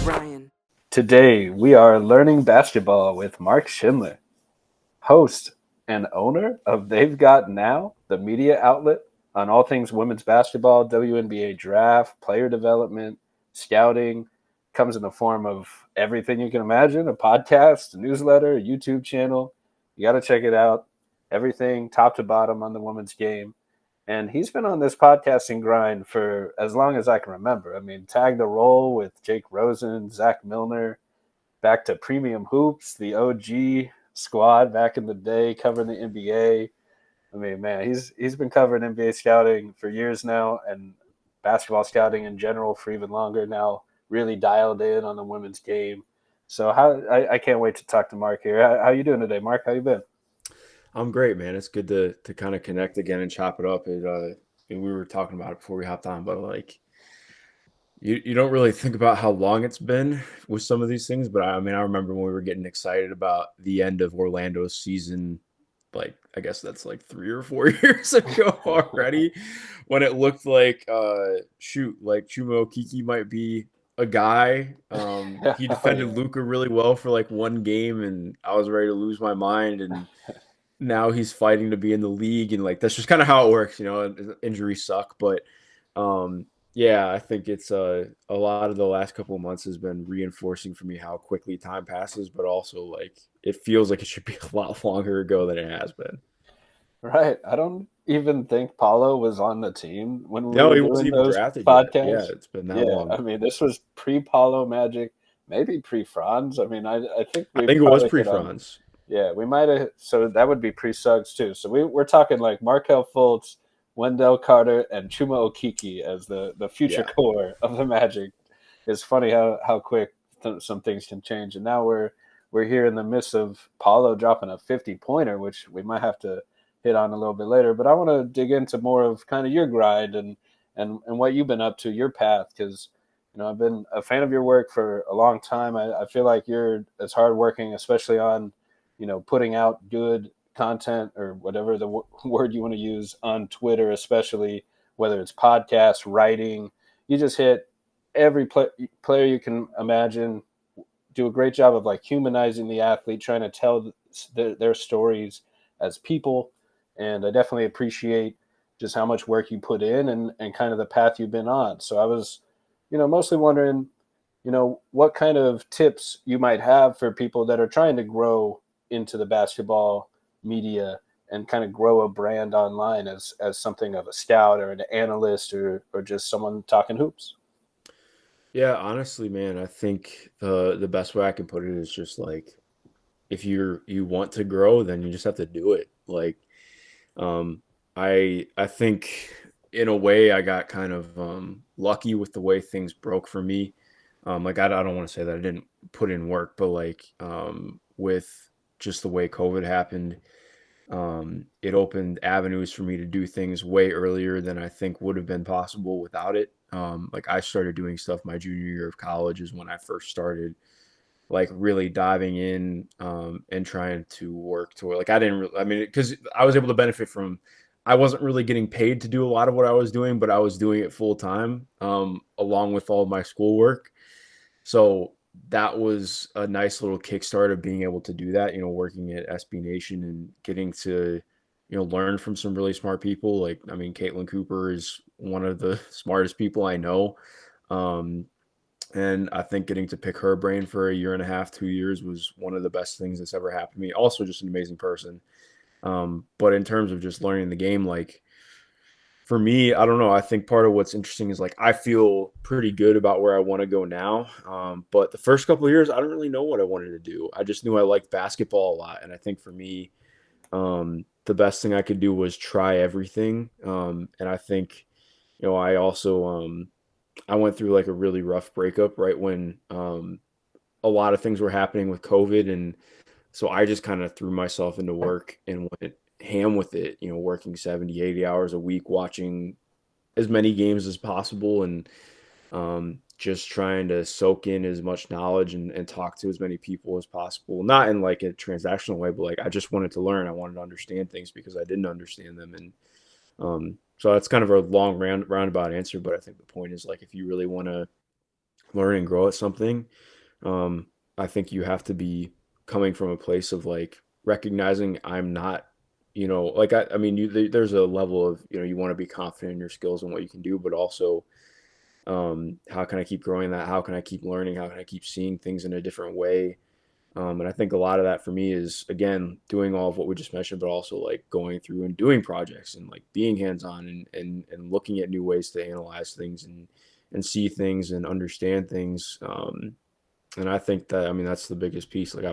Ryan. Today, we are learning basketball with Mark Schindler, host and owner of They've Got Now, the media outlet on all things women's basketball, WNBA draft, player development, scouting. Comes in the form of everything you can imagine: a podcast, a newsletter, a YouTube channel. You got to check it out. Everything top to bottom on the women's game. And he's been on this podcasting grind for as long as I can remember. I mean, Tag the Roll with Jake Rosen, Zach Milner, back to Premium Hoops, the OG squad back in the day covering the NBA. I mean, man, he's been covering NBA scouting for years now, and basketball scouting in general for even longer now. Really dialed in on the women's game. So I can't wait to talk to Mark here. How you doing today, Mark? How you been? I'm great, man. It's good to kind of connect again and chop it up. And we were talking about it before we hopped on, but like you don't really think about how long it's been with some of these things. But I mean, I remember when we were getting excited about the end of Orlando's season, like I guess that's like 3 or 4 years ago already, when it looked like like Chuma Okeke might be a guy. He defended Luka really well for like one game, and I was ready to lose my mind. And now he's fighting to be in the league, and like that's just kind of how it works, injuries suck. But yeah, I think it's a lot of the last couple of months has been reinforcing for me how quickly time passes, but also like it feels like it should be a lot longer ago than it has been. Right. I don't even think Paulo was on the team when we No, were he wasn't doing even those drafted yet. Yeah, podcasts. it's been that Yeah, long. I mean, this was pre-Paulo Magic, maybe pre-Franz. I mean, I think I we think it was probably hit on. pre-France. Yeah, we might have. So that would be pre-Suggs too. So we're talking like Markel Fultz, Wendell Carter, and Chuma Okeke as the future Yeah. core of the Magic. It's funny how quick some things can change, and now we're here in the midst of Paulo dropping a 50-pointer, which we might have to hit on a little bit later. But I want to dig into more of kind of your grind and what you've been up to, your path, because I've been a fan of your work for a long time. I feel like you're as hardworking, especially on putting out good content or whatever the word you want to use on Twitter, especially whether it's podcasts, writing. You just hit every player you can imagine. Do a great job of like humanizing the athlete, trying to tell their stories as people. And I definitely appreciate just how much work you put in and kind of the path you've been on. So I was, mostly wondering, what kind of tips you might have for people that are trying to grow into the basketball media and kind of grow a brand online as something of a scout or an analyst or just someone talking hoops. Yeah, honestly, man, I think the best way I can put it is just like if you want to grow, then you just have to do it. Like Um, I think in a way I got kind of lucky with the way things broke for me. Like I don't want to say that I didn't put in work, but like with just the way COVID happened, it opened avenues for me to do things way earlier than I think would have been possible without it. Like I started doing stuff my junior year of college is when I first started like really diving in and trying to work to like I didn't I mean because I was able to benefit from I wasn't really getting paid to do a lot of what I was doing, but I was doing it full time along with all of my schoolwork. So that was a nice little kickstart of being able to do that, working at SB Nation and getting to, learn from some really smart people. Like, I mean, Caitlin Cooper is one of the smartest people I know. Um, and I think getting to pick her brain for a year and a half, 2 years was one of the best things that's ever happened to me. Also, just an amazing person. But in terms of just learning the game, like for me, I don't know. I think part of what's interesting is like I feel pretty good about where I want to go now. But the first couple of years, I don't really know what I wanted to do. I just knew I liked basketball a lot. And I think for me, the best thing I could do was try everything. And I think, I also, I went through like a really rough breakup right when a lot of things were happening with COVID. And so I just kind of threw myself into work and went ham with it, working 70, 80 hours a week, watching as many games as possible and just trying to soak in as much knowledge and talk to as many people as possible. Not in like a transactional way, but like I just wanted to learn. I wanted to understand things because I didn't understand them. And so that's kind of a long roundabout answer, but I think the point is like if you really want to learn and grow at something, um, I think you have to be coming from a place of like recognizing I'm not, like I mean, there's a level of, you want to be confident in your skills and what you can do, but also, how can I keep growing that? How can I keep learning? How can I keep seeing things in a different way? And I think a lot of that for me is, again, doing all of what we just mentioned, but also like going through and doing projects and like being hands-on and looking at new ways to analyze things and see things and understand things. And I think that, I mean, that's the biggest piece. Like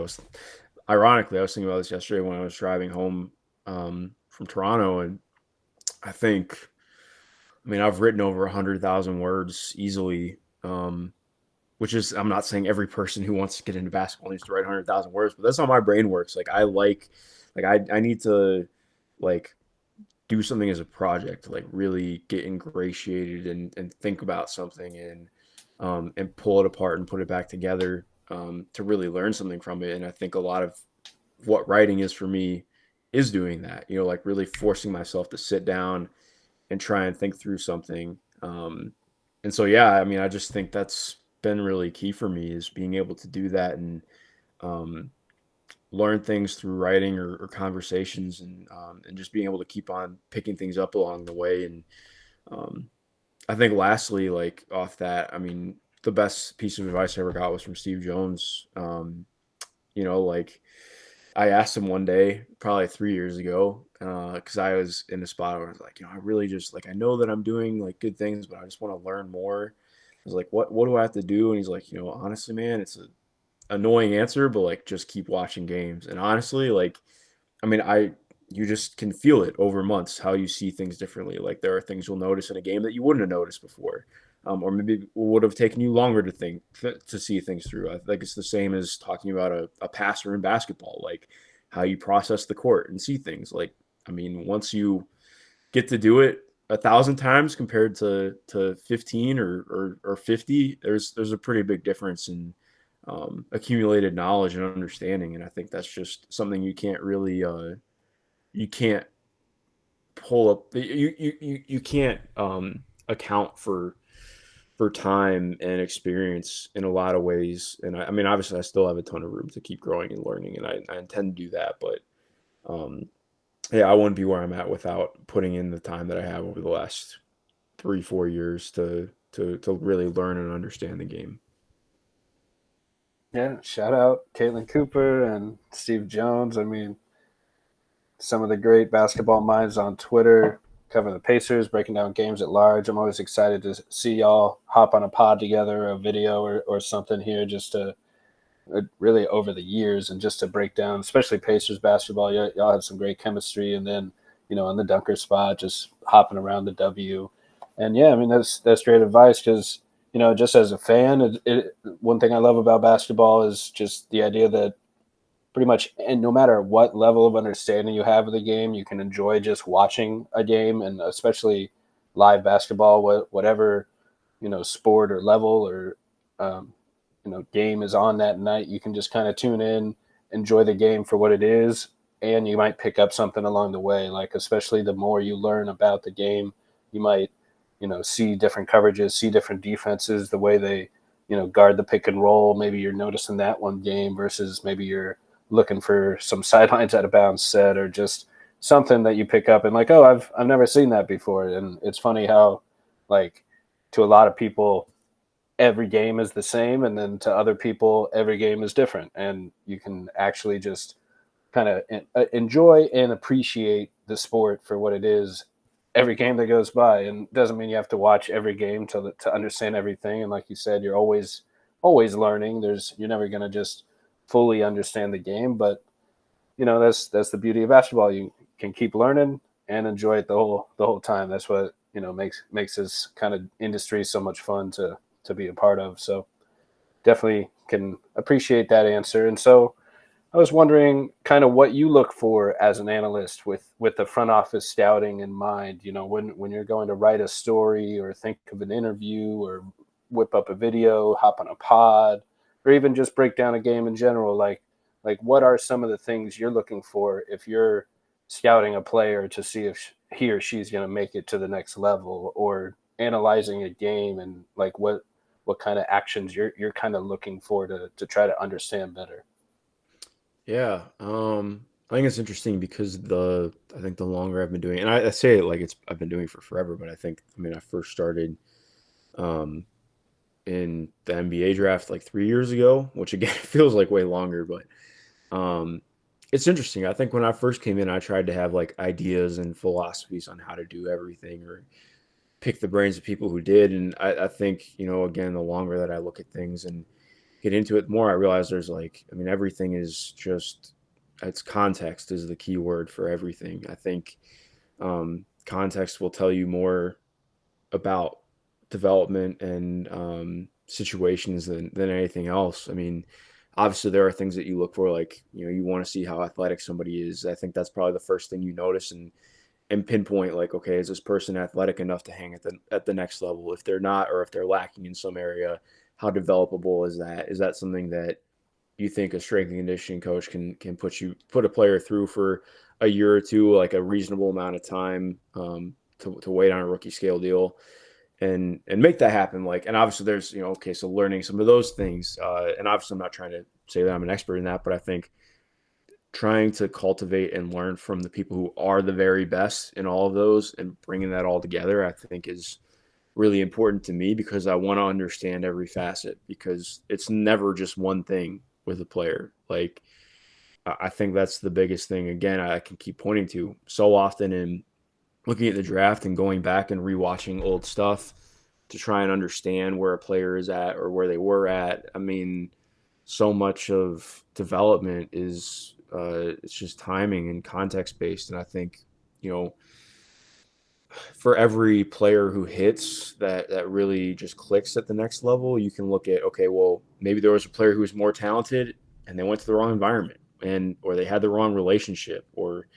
ironically, I was thinking about this yesterday when I was driving home from Toronto, and I think, I mean, I've written over 100,000 words easily, which is, I'm not saying every person who wants to get into basketball needs to write 100,000 words, but that's how my brain works. I need to like do something as a project, like really get ingratiated and think about something and pull it apart and put it back together, to really learn something from it. And I think a lot of what writing is for me is doing that, like really forcing myself to sit down and try and think through something. And so, yeah, I mean, I just think that's been really key for me is being able to do that and um, learn things through writing or conversations and just being able to keep on picking things up along the way. And um, I think lastly, like off that, I mean, the best piece of advice I ever got was from Steve Jones. Like I asked him one day, probably 3 years ago, because I was in a spot where I was like, I really just like I know that I'm doing like good things, but I just want to learn more. I was like, what do I have to do? And he's like, honestly, man, it's a annoying answer, but like just keep watching games. And honestly, like, I mean, you just can feel it over months how you see things differently. Like there are things you'll notice in a game that you wouldn't have noticed before, or maybe would have taken you longer to to see things through. I think it's the same as talking about a passer in basketball, like how you process the court and see things. Like, I mean, once you get to do it 1,000 times compared to 15 or 50, there's a pretty big difference in accumulated knowledge and understanding. And I think that's just something you can't pull up. You can't account for time and experience in a lot of ways. And I mean, obviously, I still have a ton of room to keep growing and learning, and I intend to do that. But um, yeah, I wouldn't be where I'm at without putting in the time that I have over the last 3, 4 years to really learn and understand the game. Yeah, shout out Caitlin Cooper and Steve Jones. I mean, some of the great basketball minds on Twitter covering the Pacers, breaking down games at large. I'm always excited to see y'all hop on a pod together, a video or something here, just to really over the years and just to break down, especially Pacers basketball. Y'all have some great chemistry, and then on the dunker spot, just hopping around the W. And yeah, I mean that's great advice because just as a fan, one thing I love about basketball is just the idea that pretty much, and no matter what level of understanding you have of the game, you can enjoy just watching a game, and especially live basketball, whatever sport or level or um, game is on that night. You can just kind of tune in, enjoy the game for what it is, and you might pick up something along the way. Like especially the more you learn about the game, you might see different coverages, see different defenses, the way they guard the pick and roll. Maybe you're noticing that one game versus maybe you're looking for some sidelines out of bounds set or just something that you pick up and like, oh, I've never seen that before. And it's funny how like to a lot of people every game is the same, and then to other people every game is different, and you can actually just kind of enjoy and appreciate the sport for what it is every game that goes by. And doesn't mean you have to watch every game to understand everything. And like you said, you're always learning. You're never going to just fully understand the game, but that's the beauty of basketball. You can keep learning and enjoy it the whole time. That's what makes this kind of industry so much fun to be a part of. So definitely can appreciate that answer. And so I was wondering kind of what you look for as an analyst with the front office scouting in mind. When you're going to write a story or think of an interview or whip up a video, hop on a pod, or even just break down a game in general. Like what are some of the things you're looking for if you're scouting a player to see if he or she's going to make it to the next level, or analyzing a game, and like what kind of actions you're kind of looking for to try to understand better. Yeah. I think it's interesting because I think the longer I've been doing, and I say it like I've been doing it for forever, but I mean, I first started um, in the NBA draft like 3 years ago, which again feels like way longer, but um, it's interesting. I think when I first came in, I tried to have like ideas and philosophies on how to do everything or pick the brains of people who did. And I think, again, the longer that I look at things and get into it more, I realize there's like, I mean, everything is just, it's context is the key word for everything. I think context will tell you more about development and situations than anything else. I mean, obviously there are things that you look for, like, you want to see how athletic somebody is. I think that's probably the first thing you notice and pinpoint, like, okay, is this person athletic enough to hang at the next level? If they're not, or if they're lacking in some area, how developable is that? Is that something that you think a strength and conditioning coach can put a player through for a year or two, like a reasonable amount of time to wait on a rookie scale deal and make that happen? Like, and obviously there's, okay, so learning some of those things, and obviously I'm not trying to say that I'm an expert in that, but I think trying to cultivate and learn from the people who are the very best in all of those and bringing that all together, I think is really important to me, because I want to understand every facet, because it's never just one thing with a player. Like, I think that's the biggest thing. Again, I can keep pointing to so often in looking at the draft and going back and rewatching old stuff to try and understand where a player is at or where they were at. I mean, so much of development is it's just timing and context based. And I think, for every player who hits that really just clicks at the next level, you can look at, okay, well, maybe there was a player who was more talented and they went to the wrong environment, or they had the wrong relationship, or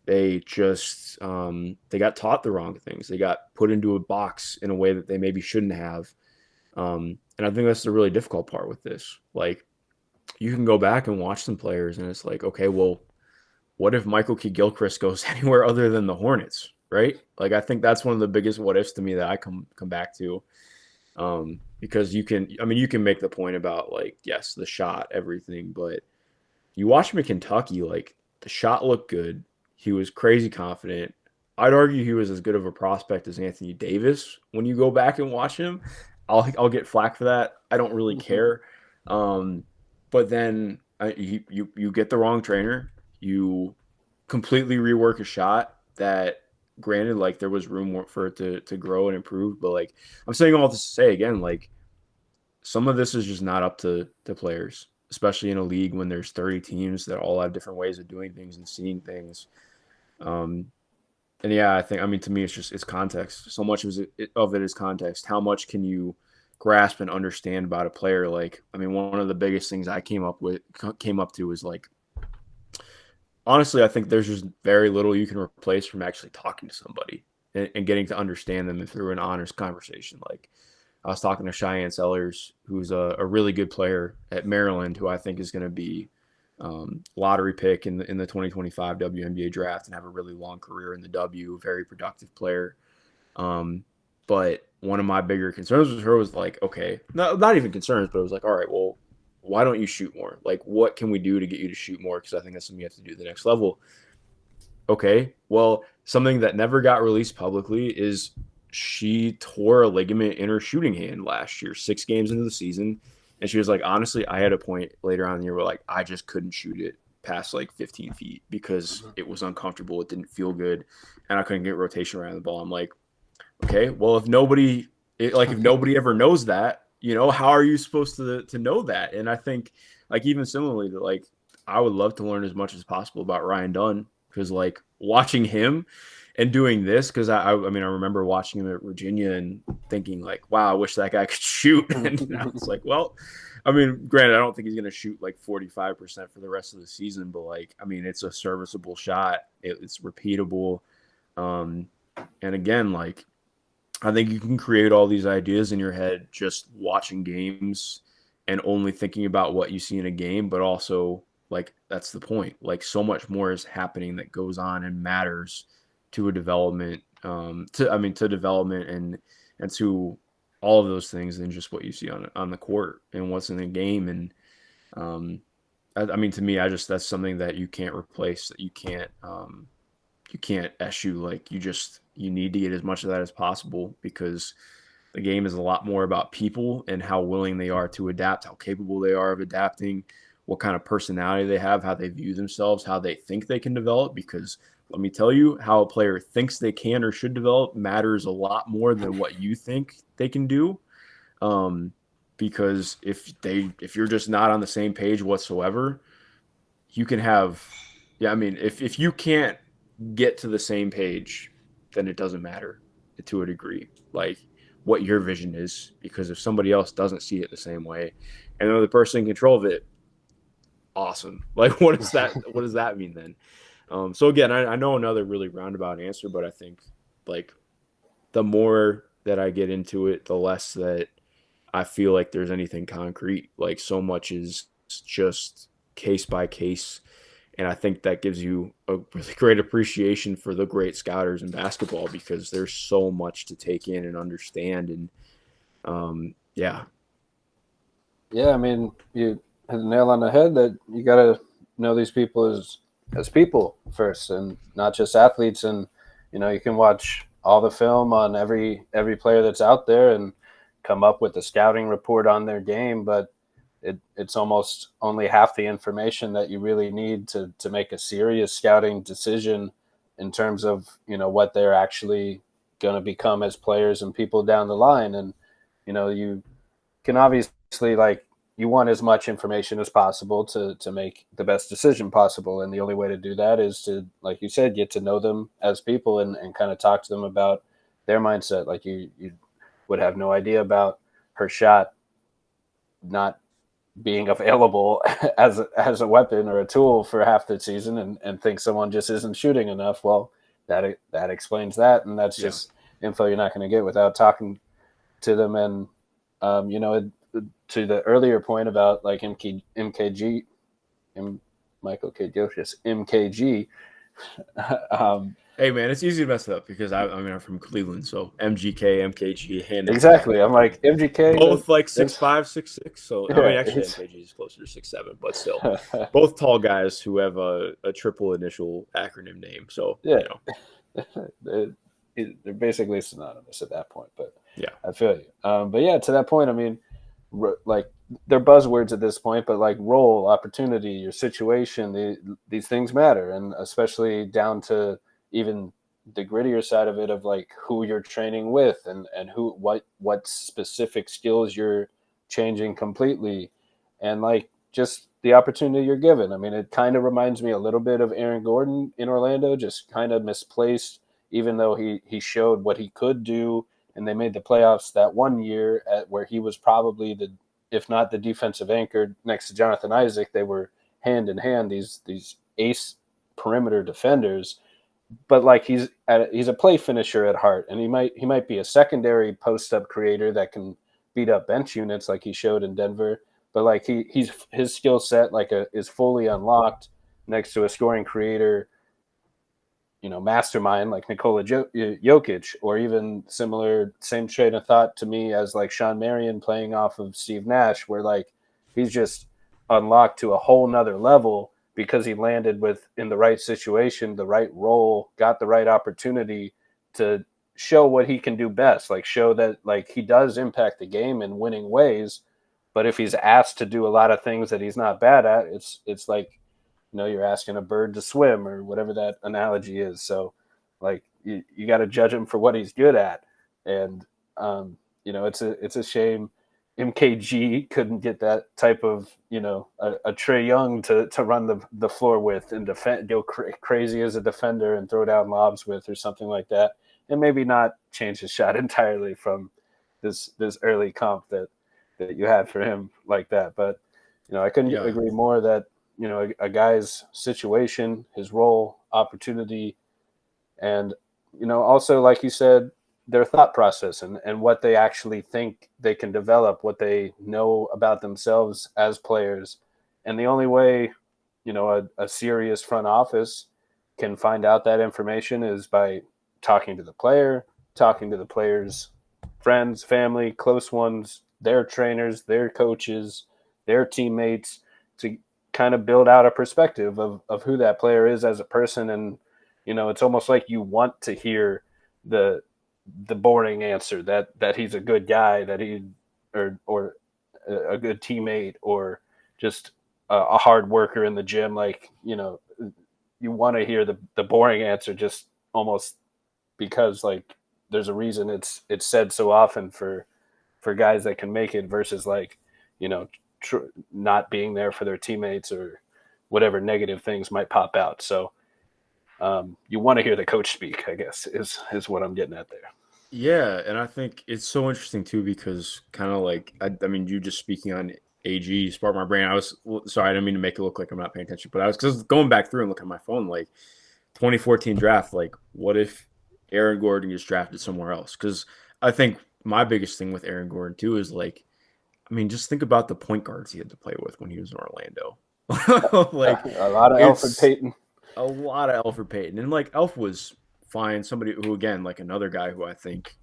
they just they got taught the wrong things. They got put into a box in a way that they maybe shouldn't have. And I think that's the really difficult part with this. Like, you can go back and watch some players and it's like, okay, well, what if Michael Kidd-Gilchrist goes anywhere other than the Hornets, right? Like, I think that's one of the biggest what ifs to me that I come back to. Because you can make the point about, like, yes, the shot, everything, but you watch him in Kentucky, like, the shot looked good. He was crazy confident. I'd argue he was as good of a prospect as Anthony Davis. When you go back and watch him, I'll get flack for that. I don't really care. But then you get the wrong trainer. You completely rework a shot that, granted, like, there was room for it to grow and improve. But, like, I'm saying all this to say, again, like, some of this is just not up to players, especially in a league when there's 30 teams that all have different ways of doing things and seeing things. And yeah, I mean, to me, it's context. So much of it is context. How much can you grasp and understand about a player? Like, I mean, one of the biggest things I came up to is, like, honestly, I think there's just very little you can replace from actually talking to somebody and getting to understand them through an honest conversation. Like, I was talking to Cheyenne Sellers, who's a really good player at Maryland, who I think is going to be lottery pick in the 2025 WNBA draft and have a really long career in the W, very productive player. But one of my bigger concerns with her was, like, okay, not even concerns, but it was like, all right, well, why don't you shoot more? Like, what can we do to get you to shoot more? Because I think that's something you have to do at the next level. Okay, well, something that never got released publicly is she tore a ligament in her shooting hand last year, 6 games into the season. And she was like, honestly, I had a point later on in the year where, like, I just couldn't shoot it past like 15 feet because it was uncomfortable. It didn't feel good. And I couldn't get rotation around the ball. I'm like, okay, well, if nobody ever knows that, how are you supposed to know that? And I think, like, even similarly, that, like, I would love to learn as much as possible about Ryan Dunn, because, like, watching him and doing this, because I mean, I remember watching him at Virginia and thinking, like, wow, I wish that guy could shoot. And I was like, well, I mean, granted, I don't think he's going to shoot like 45% for the rest of the season, but, like, I mean, it's a serviceable shot. It's repeatable. And again, like, I think you can create all these ideas in your head just watching games and only thinking about what you see in a game, but also, like, that's the point. Like, so much more is happening that goes on and matters to a development, to development and to all of those things than just what you see on the court and what's in the game. And I mean, to me, that's something that you can't replace. That you can't eschew. Like you need to get as much of that as possible, because the game is a lot more about people and how willing they are to adapt, how capable they are of adapting, what kind of personality they have, how they view themselves, how they think they can develop. Because let me tell you, how a player thinks they can or should develop matters a lot more than what you think they can do. Because if you're just not on the same page whatsoever, you can have, I mean, if you can't get to the same page, then it doesn't matter to a degree, like what your vision is. Because if somebody else doesn't see it the same way and they're the person in control of it, awesome. Like, what does that mean then? So again, I know another really roundabout answer, but I think, like, the more that I get into it, the less that I feel like there's anything concrete. Like, so much is just case by case. And I think that gives you a really great appreciation for the great scouters in basketball, because there's so much to take in and understand. And yeah. Yeah, I mean, you hit the nail on the head that you got to know these people as people first, and not just athletes. And you can watch all the film on every player that's out there and come up with a scouting report on their game, but it's almost only half the information that you really need to make a serious scouting decision in terms of what they're actually going to become as players and people down the line. And you can obviously, like, you want as much information as possible to make the best decision possible, and the only way to do that is to, like you said, get to know them as people and kind of talk to them about their mindset. Like, you would have no idea about her shot not being available as a weapon or a tool for half the season, and think someone just isn't shooting enough. Well, that explains that, and that's just info you're not going to get without talking to them. And to the earlier point about, like, MKG, Michael K. Gilchrist, MKG. Hey man, it's easy to mess it up because I'm from Cleveland, so MGK, MKG, hand exactly. I'm like, MGK, both like 6'5", 6'6". So yeah, I mean, actually, MKG is closer to 6'7", but still, both tall guys who have a triple initial acronym name. So yeah, they're basically synonymous at that point. But yeah, I feel you. But yeah, to that point, I mean, like, they're buzzwords at this point, but like role, opportunity, your situation, these things matter, and especially down to even the grittier side of it, of like who you're training with, and what specific skills you're changing completely, and like just the opportunity you're given. I mean, it kind of reminds me a little bit of Aaron Gordon in Orlando, just kind of misplaced, even though he showed what he could do, and they made the playoffs that one year where he was probably if not the defensive anchor next to Jonathan Isaac. They were hand in hand, these ace perimeter defenders. But like, he's a play finisher at heart, and he might be a secondary post up creator that can beat up bench units like he showed in Denver. But like, his skill set is fully unlocked next to a scoring creator, mastermind like Nikola Jokic, or even same train of thought to me as like Sean Marion playing off of Steve Nash, where like he's just unlocked to a whole nother level because he landed in the right situation, the right role, got the right opportunity to show what he can do best, like show that like he does impact the game in winning ways. But if he's asked to do a lot of things that he's not bad at, it's like, you're asking a bird to swim, or whatever that analogy is. So like, you got to judge him for what he's good at. And it's a shame MKG couldn't get that type of, a Trae Young to run the floor with and defend, go crazy as a defender and throw down lobs with, or something like that, and maybe not change his shot entirely from this early comp that you had for him like that. But I couldn't agree more that a guy's situation, his role, opportunity, and also, like you said, their thought process and what they actually think they can develop, what they know about themselves as players. And the only way, a serious front office can find out that information is by talking to the player, talking to the player's friends, family, close ones, their trainers, their coaches, their teammates to kind of build out a perspective of who that player is as a person. And, it's almost like you want to hear the boring answer that he's a good guy, that he or a good teammate, or just a hard worker in the gym. Like, you want to hear the boring answer, just almost because like there's a reason it's said so often for guys that can make it versus like, not being there for their teammates or whatever negative things might pop out. So you want to hear the coach speak, I guess, is what I'm getting at there. Yeah, and I think it's so interesting too because kind of like I mean, you just speaking on AG sparked my brain. Sorry, I didn't mean to make it look like I'm not paying attention, but I was just going back through and looking at my phone, like 2014 draft. Like, what if Aaron Gordon gets drafted somewhere else? Because I think my biggest thing with Aaron Gordon too is like, I mean, just think about the point guards he had to play with when he was in Orlando. Like, A lot of Elfrid Payton. A lot of Elfrid Payton, and like Elf was fine. Somebody who, again, like another guy who I think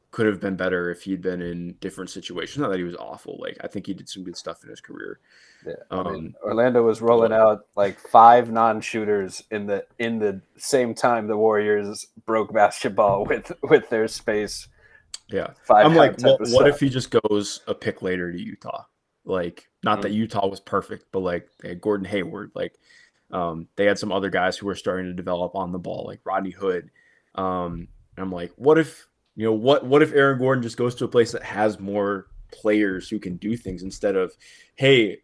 could have been better if he'd been in different situations. Not that he was awful. Like, I think he did some good stuff in his career. Yeah, I mean, Orlando was rolling out like 5 non-shooters in the same time the Warriors broke basketball with their space. Yeah, I'm like, well, what if he just goes a pick later to Utah? Like, not that Utah was perfect, but like they had Gordon Hayward, like they had some other guys who were starting to develop on the ball, like Rodney Hood. And I'm like, what if what if Aaron Gordon just goes to a place that has more players who can do things instead of, hey,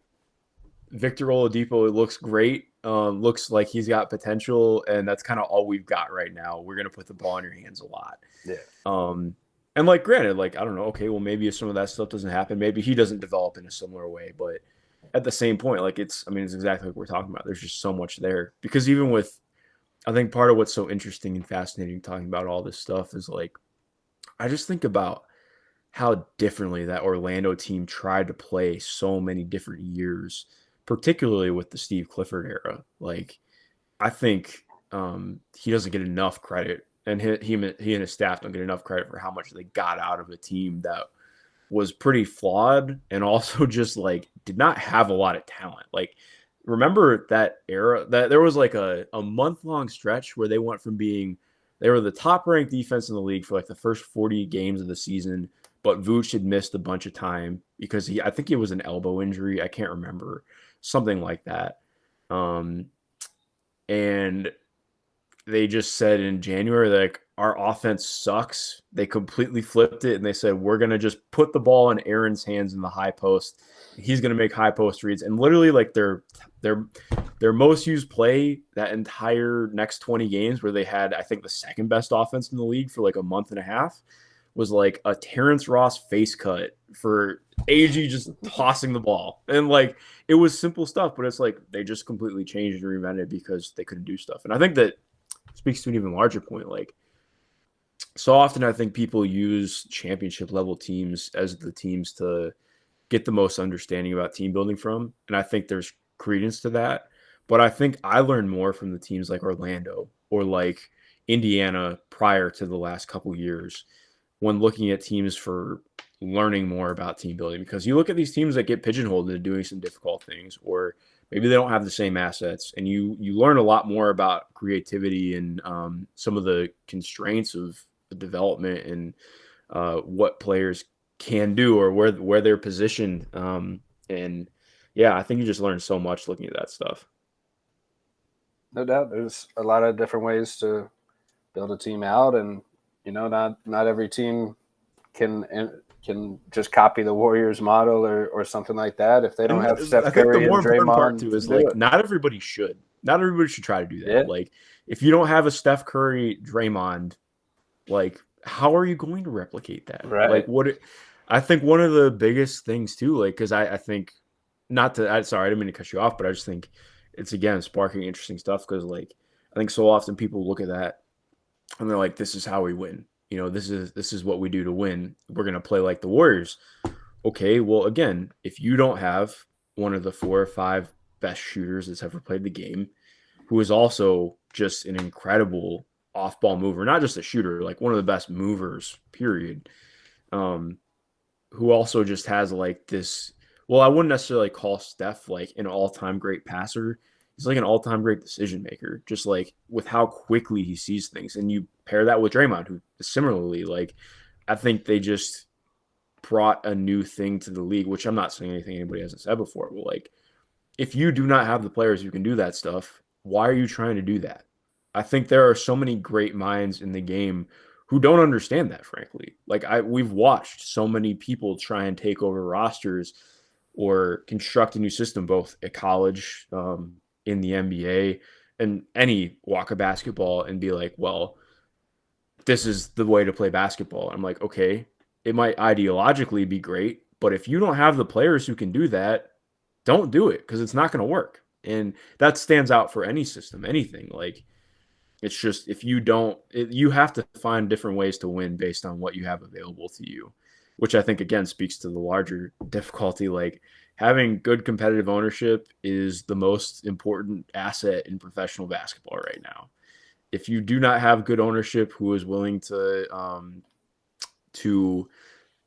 Victor Oladipo, it looks great, looks like he's got potential, and that's kind of all we've got right now. We're gonna put the ball in your hands a lot. Yeah. And like, granted, like, I don't know, okay, well, maybe if some of that stuff doesn't happen, maybe he doesn't develop in a similar way, but at the same point, like, it's exactly what we're talking about. There's just so much there because even with, I think part of what's so interesting and fascinating talking about all this stuff is like, I just think about how differently that Orlando team tried to play so many different years, particularly with the Steve Clifford era. Like, I think he doesn't get enough credit, and he and his staff don't get enough credit for how much they got out of a team that was pretty flawed and also just like did not have a lot of talent. Like, remember that era that there was like a month-long stretch where they went from being, they were the top ranked defense in the league for like the first 40 games of the season, but Vooch had missed a bunch of time because I think it was an elbow injury. I can't remember, something like that. And they just said in January, like, our offense sucks. They completely flipped it and they said, we're going to just put the ball in Aaron's hands in the high post. He's going to make high post reads. And literally, like, their most used play that entire next 20 games, where they had, I think, the second best offense in the league for like a month and a half, was like a Terrence Ross face cut for AG just tossing the ball. And like, it was simple stuff, but it's like they just completely changed and reinvented because they couldn't do stuff. And I think that speaks to an even larger point. Like, so often I think people use championship level teams as the teams to get the most understanding about team building from. And I think there's credence to that. But I think I learned more from the teams like Orlando or like Indiana prior to the last couple years when looking at teams for learning more about team building, because you look at these teams that get pigeonholed into doing some difficult things, or maybe they don't have the same assets, and you learn a lot more about creativity and some of the constraints of the development and what players can do or where they're positioned. And yeah, I think you just learn so much looking at that stuff. No doubt, there's a lot of different ways to build a team out, and not every team can just copy the Warriors model or something like that. If they don't have Steph Curry and Draymond, the more important part too is like not everybody should try to do that. Yeah. Like, if you don't have a Steph Curry, Draymond, like, how are you going to replicate that? Right. Like, I think one of the biggest things too, like, because I think sorry, I didn't mean to cut you off, but I just think it's, again, sparking interesting stuff because, like, I think so often people look at that and they're like, this is how we win. This is what we do to win. We're going to play like the Warriors. Okay, well, again, if you don't have one of the 4 or 5 best shooters that's ever played the game, who is also just an incredible off-ball mover, not just a shooter, like one of the best movers, period. Um, who also just has like this. Well, I wouldn't necessarily call Steph like an all-time great passer. He's like an all-time great decision maker, just like with how quickly he sees things. And you pair that with Draymond, who similarly, like, I think they just brought a new thing to the league, which I'm not saying anything anybody hasn't said before, but like, if you do not have the players who can do that stuff, why are you trying to do that? I think there are so many great minds in the game who don't understand that, frankly. Like we've watched so many people try and take over rosters or construct a new system, both at college, in the NBA, and any walk of basketball, and be like, well, this is the way to play basketball. I'm like, okay, it might ideologically be great, but if you don't have the players who can do that, don't do it because it's not going to work. And that stands out for any system, anything. Like, it's just if you don't, you have to find different ways to win based on what you have available to you, which I think, again, speaks to the larger difficulty. Like, having good competitive ownership is the most important asset in professional basketball right now. If you do not have good ownership who is willing to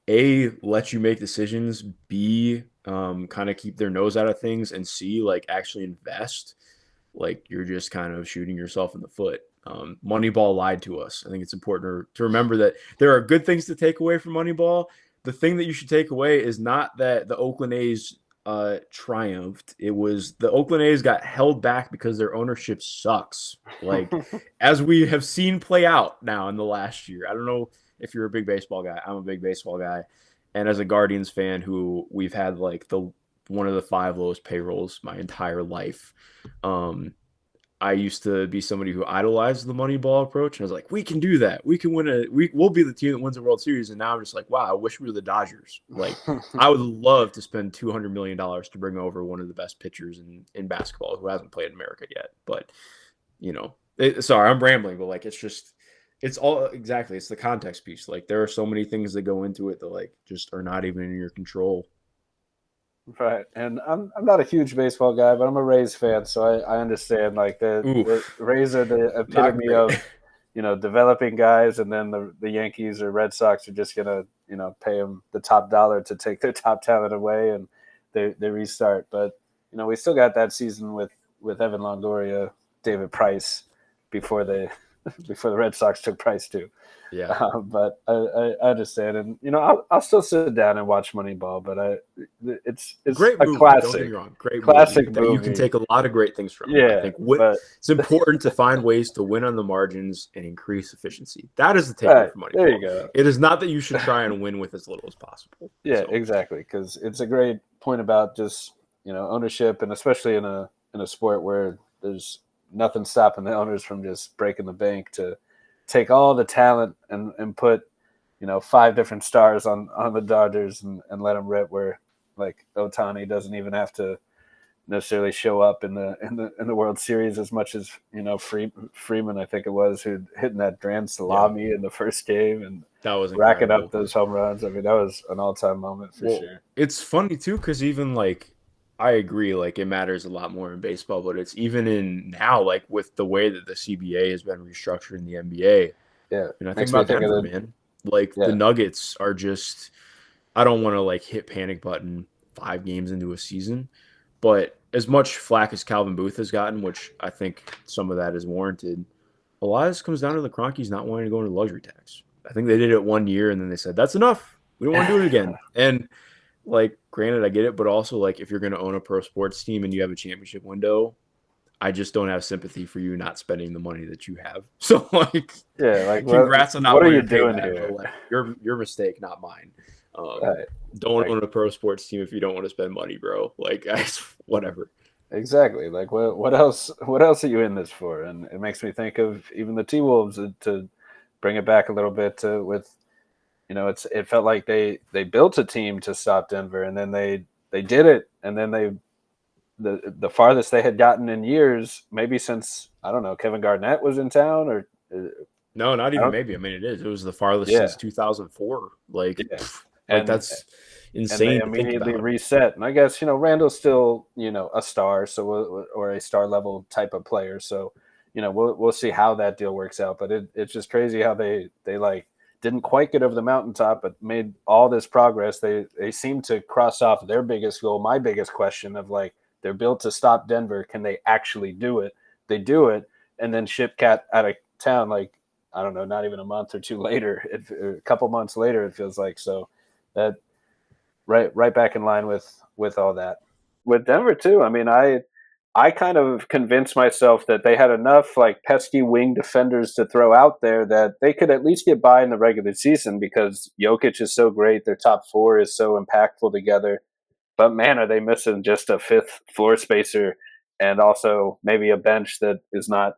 A, let you make decisions, B, kind of keep their nose out of things, and C, like actually invest, like you're just kind of shooting yourself in the foot. Moneyball lied to us. I think it's important to remember that there are good things to take away from Moneyball. The thing that you should take away is not that the Oakland A's triumphed. It was the Oakland A's got held back because their ownership sucks. Like, as we have seen play out now in the last year. I don't know if you're a big baseball guy. I'm a big baseball guy. And as a Guardians fan who we've had like one of the 5 lowest payrolls my entire life, I used to be somebody who idolized the Moneyball approach. And I was like, we can do that. We can we'll be the team that wins the World Series. And now I'm just like, wow, I wish we were the Dodgers. Like, I would love to spend $200 million to bring over one of the best pitchers in basketball who hasn't played in America yet. But, sorry, I'm rambling, but like, it's all exactly. It's the context piece. Like, there are so many things that go into it that like just are not even in your control. Right, and I'm not a huge baseball guy, but I'm a Rays fan, so I understand. Like the Rays are the epitome of developing guys, and then the Yankees or Red Sox are just gonna pay them the top dollar to take their top talent away, and they restart. But we still got that season with Evan Longoria, David Price before the Red Sox took Price too. Yeah, but I understand, and I'll still sit down and watch Moneyball. But it's great movie. Classic. Don't get me wrong, great classic movie. You can take a lot of great things from it. Yeah, I think it's important to find ways to win on the margins and increase efficiency. That is the takeaway from Moneyball. There you go. It is not that you should try and win with as little as possible. Yeah, exactly. Because it's a great point about just ownership, and especially in a sport where there's nothing stopping the owners from just breaking the bank to take all the talent and put 5 different stars on the Dodgers and let them rip, where like Ohtani doesn't even have to necessarily show up in the World Series as much as Freeman, I think it was, who hitting that grand salami in the first game and that was racking up those home runs. I mean, that was an all-time moment for sure. It's funny too, because even like, I agree, like, it matters a lot more in baseball, but it's even in now, like, with the way that the CBA has been restructured in the NBA. Yeah. And I think about Denver, man. Like, the Nuggets are just, I don't want to, like, hit panic button 5 games into a season, but as much flack as Calvin Booth has gotten, which I think some of that is warranted, a lot of this comes down to the Cronkies not wanting to go into luxury tax. I think they did it 1 year, and then they said, that's enough. We don't want to do it again. And like, granted, I get it, but also, like, if you're going to own a pro sports team and you have a championship window, I just don't have sympathy for you not spending the money that you have. So, like, congrats on not what are you doing here? Like, your mistake, not mine. Don't own a pro sports team if you don't want to spend money, bro. Like, whatever. Exactly. Like, what else are you in this for? And it makes me think of even the T-Wolves, to bring it back a little bit with. It felt like they built a team to stop Denver, and then they did it, and then the farthest they had gotten in years, maybe since, I don't know, Kevin Garnett was in town, or no, not even maybe. I mean, it was the farthest since 2004. Like, and that's insane. And they immediately reset, and I guess Randall's still a star, or a star level type of player, so we'll see how that deal works out. But it's just crazy how they like didn't quite get over the mountaintop, but made all this progress. They seem to cross off their biggest goal. My biggest question of like they're built to stop Denver. Can they actually do it? They do it, and then ship Cat out of town like I don't know, not even a month or two later. A couple months later, it feels like. So that right back in line with all that. With Denver too. I mean, I kind of convinced myself that they had enough like pesky wing defenders to throw out there that they could at least get by in the regular season because Jokic is so great, their top four is so impactful together. But man, are they missing just a fifth floor spacer and also maybe a bench that is not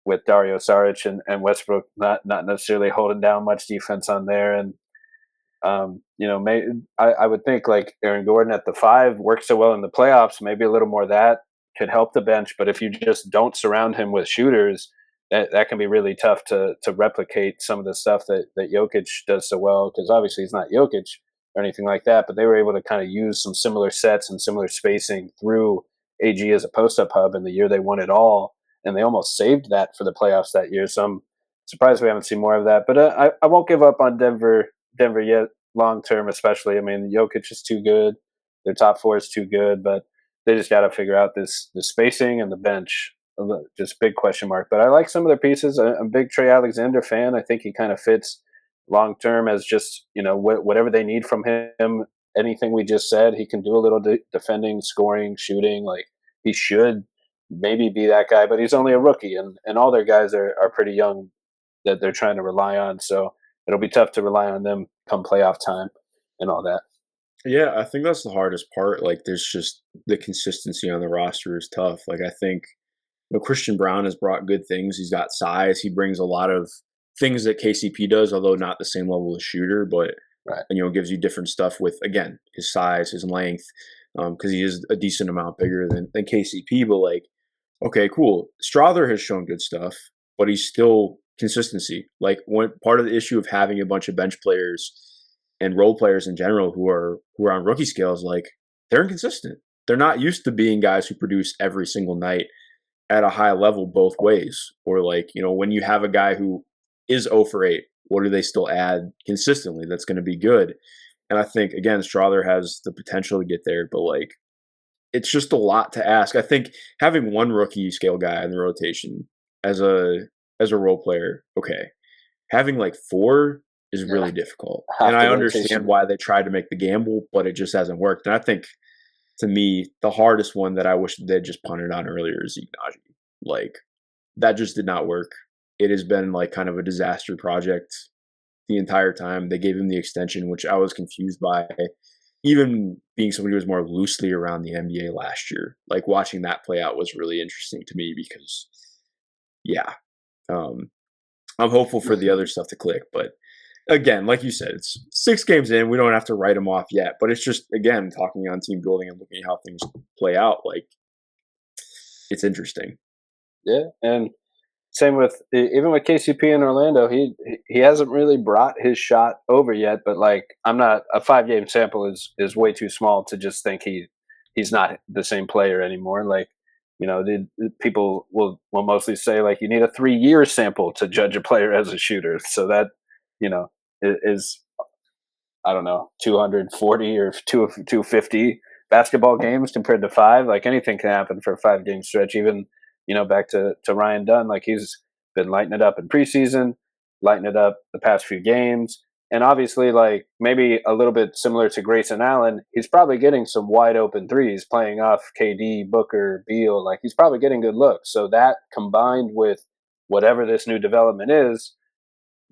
with Dario Saric and Westbrook not necessarily holding down much defense on there. And I would think like Aaron Gordon at the 5 works so well in the playoffs. Maybe a little more of that could help the bench. But if you just don't surround him with shooters, that can be really tough to replicate some of the stuff that Jokic does so well. Because obviously he's not Jokic or anything like that. But they were able to kind of use some similar sets and similar spacing through AG as a post-up hub in the year they won it all. And they almost saved that for the playoffs that year. So I'm surprised we haven't seen more of that. But I won't give up on Denver yet long term, especially. I mean, Jokic is too good. Their top 4 is too good, but they just got to figure out the spacing and the bench. Just big question mark. But I like some of their pieces. I'm a big Trey Alexander fan. I think he kind of fits long term as just whatever they need from him. Anything we just said, he can do a little defending, scoring, shooting. Like he should maybe be that guy, but he's only a rookie, and all their guys are pretty young that they're trying to rely on. So it'll be tough to rely on them come playoff time and all that. Yeah, I think that's the hardest part. Like, there's just the consistency on the roster is tough. Like, I think Christian Brown has brought good things. He's got size. He brings a lot of things that KCP does, although not the same level of shooter, but right. Gives you different stuff with, again, his size, his length, because he is a decent amount bigger than KCP. But like, okay, cool. Strother has shown good stuff, but he's still consistency. Like one part of the issue of having a bunch of bench players and role players in general who are on rookie scales, like they're inconsistent. They're not used to being guys who produce every single night at a high level both ways. Or like, when you have a guy who is 0 for 8, what do they still add consistently that's going to be good? And I think, again, Strother has the potential to get there, but like, it's just a lot to ask. I think having one rookie scale guy in the rotation as a role player, okay. Having like 4 is really difficult. And I understand why they tried to make the gamble, but it just hasn't worked. And I think, to me, the hardest one that I wish they'd just punted on earlier is Ignaji. Like, that just did not work. It has been like kind of a disaster project the entire time. They gave him the extension, which I was confused by. Even being somebody who was more loosely around the NBA last year, like watching that play out was really interesting to me because, yeah, I'm hopeful for the other stuff to click. But again, like you said, it's 6 games in. We don't have to write them off yet. But it's just, again, talking on team building and looking at how things play out. Like, it's interesting. Yeah, and same with even with KCP in Orlando, he hasn't really brought his shot over yet. But like, I'm not a 5-game sample is way too small to just think he's not the same player anymore. Like, the people will mostly say like you need a 3-year sample to judge a player as a shooter. So that is I don't know 240 or 250 basketball games compared to 5. Like anything can happen for a 5-game stretch. Even back to Ryan Dunn, like he's been lighting it up in preseason, lighting it up the past few games. And obviously, like maybe a little bit similar to Grayson Allen, he's probably getting some wide open threes playing off KD, Booker, Beal. Like he's probably getting good looks. So that combined with whatever this new development is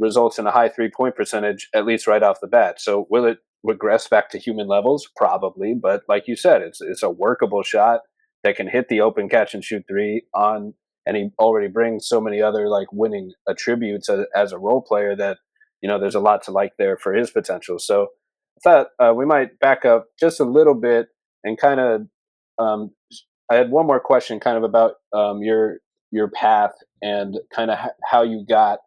results in a high 3-point percentage, at least right off the bat. So will it regress back to human levels? Probably. But like you said, it's a workable shot that can hit the open catch and shoot 3 on, and he already brings so many other like winning attributes as a role player that, there's a lot to like there for his potential. So I thought we might back up just a little bit and kind of, I had one more question kind of about your path and kind of how you got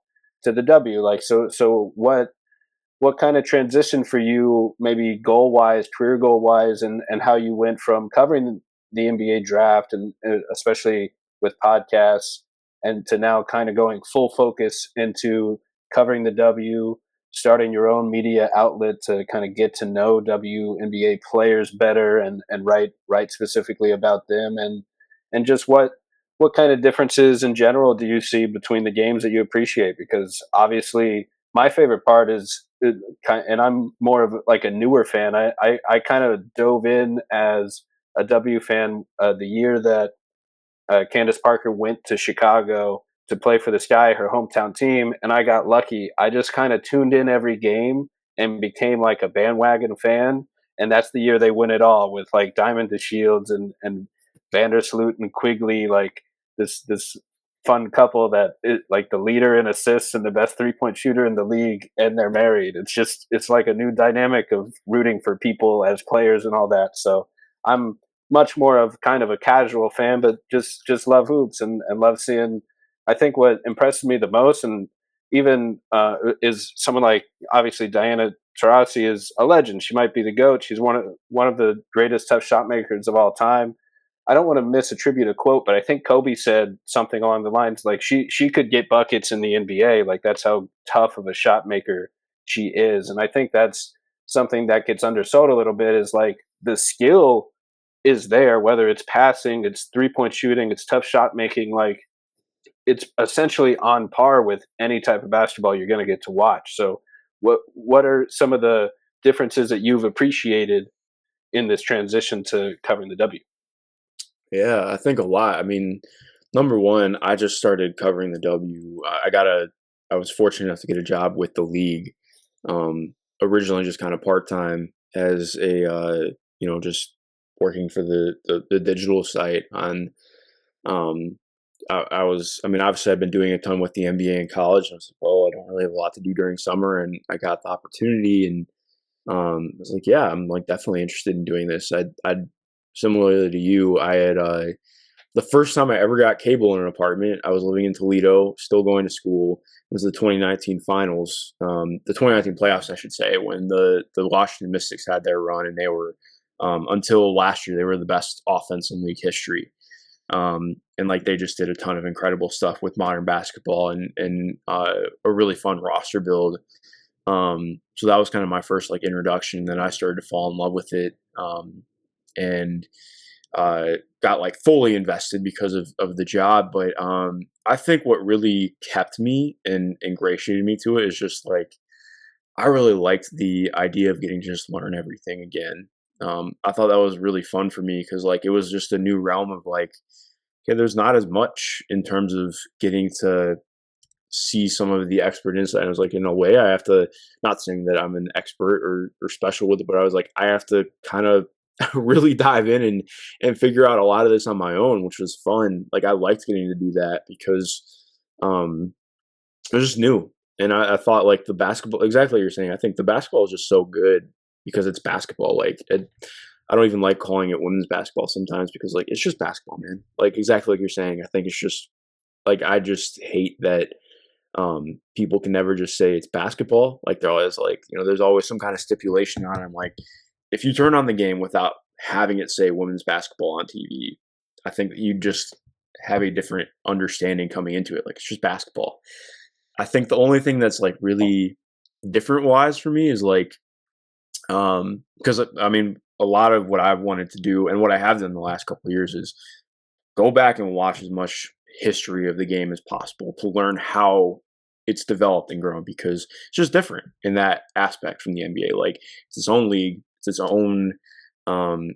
to the W. Like, so what kind of transition for you, maybe goal wise, career goal wise, and how you went from covering the NBA draft and especially with podcasts and to now kind of going full focus into covering the W, starting your own media outlet to kind of get to know WNBA players better and write specifically about them, and just what kind of differences in general do you see between the games that you appreciate? Because obviously my favorite part is, and I'm more of like a newer fan. I kind of dove in as a W fan the year that Candace Parker went to Chicago to play for the Sky, her hometown team, and I got lucky. I just kind of tuned in every game and became like a bandwagon fan. And that's the year they win it all with like Diamond to Shields and Vandersloot and Quigley, like this fun couple that like the leader in assists and the best 3-point shooter in the league, and they're married. It's like a new dynamic of rooting for people as players and all that. So I'm much more of kind of a casual fan, but just love hoops and love seeing. I think what impressed me the most, and even is someone like obviously Diana Taurasi is a legend. She might be the GOAT. She's one of the greatest tough shot makers of all time. I don't want to misattribute a quote, but I think Kobe said something along the lines like she could get buckets in the NBA. Like that's how tough of a shot maker she is, and I think that's something that gets undersold a little bit. Is like the skill is there, whether it's passing, it's 3-point shooting, it's tough shot making. Like it's essentially on par with any type of basketball you're going to get to watch. So, what are some of the differences that you've appreciated in this transition to covering the W? Yeah, I think a lot. I mean, number one, I just started covering the W. I was fortunate enough to get a job with the league. Originally just kind of part time as a, just working for the digital site on, um, I mean, obviously I've been doing a ton with the NBA in college. I was like, well, I don't really have a lot to do during summer, and I got the opportunity, and I was like, yeah, I'm like definitely interested in doing this. I'd similarly to you, I had the first time I ever got cable in an apartment. I was living in Toledo, still going to school. It was the 2019 finals, the 2019 playoffs, I should say, when the Washington Mystics had their run, and they were until last year they were the best offense in league history. And like they just did a ton of incredible stuff with modern basketball and a really fun roster build. So that was kind of my first like introduction. Then I started to fall in love with it, and got like fully invested because of the job. But I think what really kept me and ingratiated me to it is just like I really liked the idea of getting to just learn everything again. I thought that was really fun for me because like it was just a new realm of like, okay, there's not as much in terms of getting to see some of the expert insight. I was like, in a way, I have to, not saying that I'm an expert or special with it, but I was like, I have to kind of really dive in and figure out a lot of this on my own, which was fun. Like I liked getting to do that because um it was just new. And I thought like the basketball, exactly what you're saying. I think the basketball is just so good because it's basketball. I don't even like calling it women's basketball sometimes because like it's just basketball, man. Like exactly like you're saying. I think it's just like I just hate that people can never just say it's basketball. Like they're always like, there's always some kind of stipulation on it. I'm like, if you turn on the game without having it say women's basketball on TV, I think that you just have a different understanding coming into it. Like it's just basketball. I think the only thing that's like really different wise for me is like, because I mean, a lot of what I've wanted to do and what I have done the last couple of years is go back and watch as much history of the game as possible to learn how it's developed and grown because it's just different in that aspect from the NBA. Like it's its own league, it's its own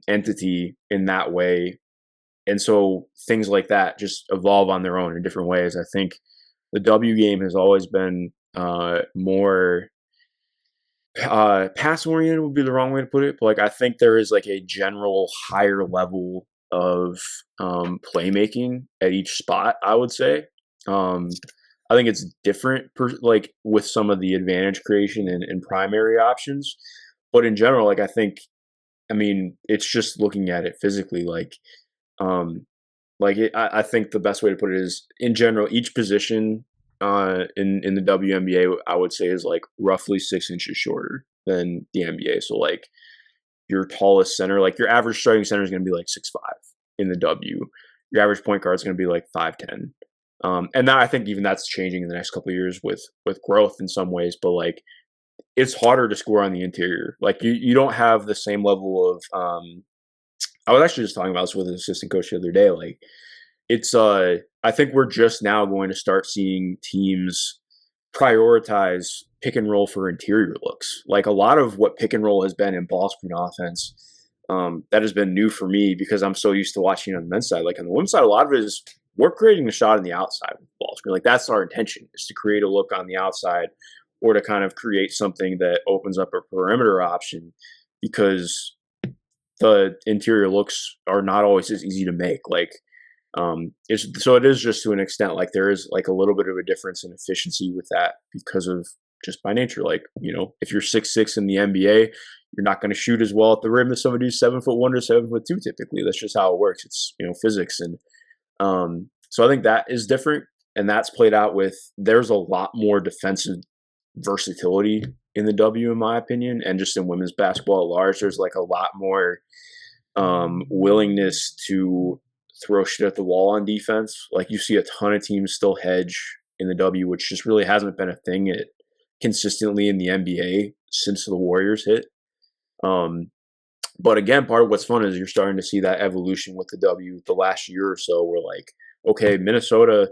entity in that way. And so things like that just evolve on their own in different ways. I think the W game has always been more pass oriented would be the wrong way to put it, but like I think there is like a general higher level of playmaking at each spot. I would say. I think it's different, like with some of the advantage creation and primary options, but in general, like I mean, it's just looking at it physically, um, I think the best way to put it is, in general, each position in the WNBA, I would say, is like roughly 6 inches shorter than the NBA. So like your tallest center, like your average starting center is going to be like 6'5" in the W. Your average point guard is going to be like 5'10". And now I think even that's changing in the next couple of years with growth in some ways, but like it's harder to score on the interior. Like you don't have the same level of I was actually just talking about this with an assistant coach the other day. Like it's I think we're just now going to start seeing teams prioritize pick and roll for interior looks. Like a lot of what pick and roll has been in ball screen offense, that has been new for me because I'm so used to watching on the men's side. Like on the women's side, a lot of it is we're creating a shot on the outside with ball screen. Like that's our intention, is to create a look on the outside or to kind of create something that opens up a perimeter option, because the interior looks are not always as easy to make. Like so it is just to an extent, like there is like a little bit of a difference in efficiency with that because of just by nature. Like, if you're 6'6" in the NBA, you're not going to shoot as well at the rim as somebody who's 7'1" or 7'2". Typically, that's just how it works. It's physics, and so I think that is different, and that's played out with. There's a lot more defensive versatility in the W, in my opinion, and just in women's basketball at large. There's like a lot more willingness to throw shit at the wall on defense. Like you see a ton of teams still hedge in the W, which just really hasn't been a thing consistently in the NBA since the Warriors hit. But again, part of what's fun is you're starting to see that evolution with the W the last year or so. We're like, okay, Minnesota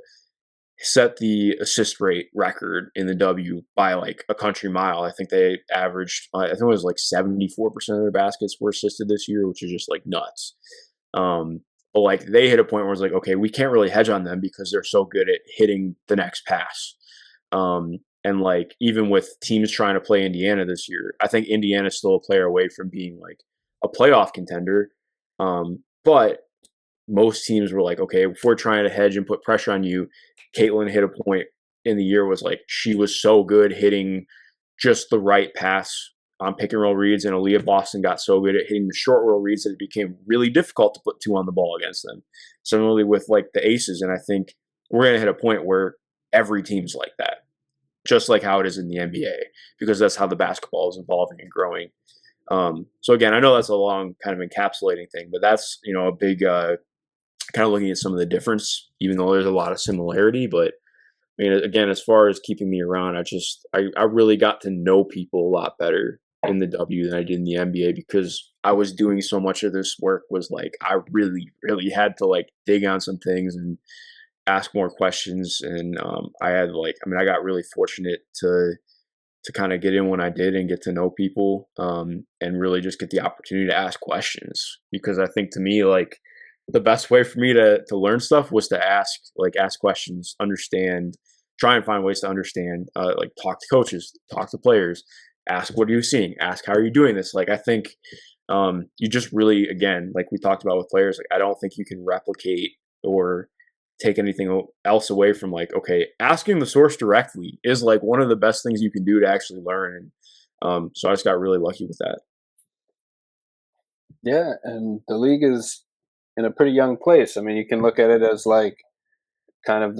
set the assist rate record in the W by like a country mile. I think they averaged, I think it was like 74% of their baskets were assisted this year, which is just like nuts. But like they hit a point where it's like, okay, we can't really hedge on them because they're so good at hitting the next pass. And like even with teams trying to play Indiana this year, I think Indiana's still a player away from being like a playoff contender. But most teams were like, okay, if we're trying to hedge and put pressure on you, Caitlin hit a point in the year was like she was so good hitting just the right pass on pick and roll reads, and Aaliyah Boston got so good at hitting the short roll reads that it became really difficult to put two on the ball against them. Similarly with like the aces, and I think we're going to hit a point where every team's like that, just like how it is in the NBA, because that's how the basketball is evolving and growing. So again, I know that's a long kind of encapsulating thing, but that's, a big kind of looking at some of the difference, even though there's a lot of similarity. But I mean, again, as far as keeping me around, I really got to know people a lot better in the W than I did in the NBA, because I was doing so much of this work. Was like I really, really had to like dig on some things and ask more questions. And I got really fortunate to kind of get in when I did and get to know people, and really just get the opportunity to ask questions, because I think to me, like, the best way for me to learn stuff was to ask questions, understand, try and find ways to understand, like talk to coaches, talk to players, ask, what are you seeing? Ask, how are you doing this? Like, I think you just really, again, like we talked about with players, like I don't think you can replicate or take anything else away from like, okay, asking the source directly is like one of the best things you can do to actually learn. And so I just got really lucky with that. Yeah, and the league is in a pretty young place. I mean, you can look at it as like kind of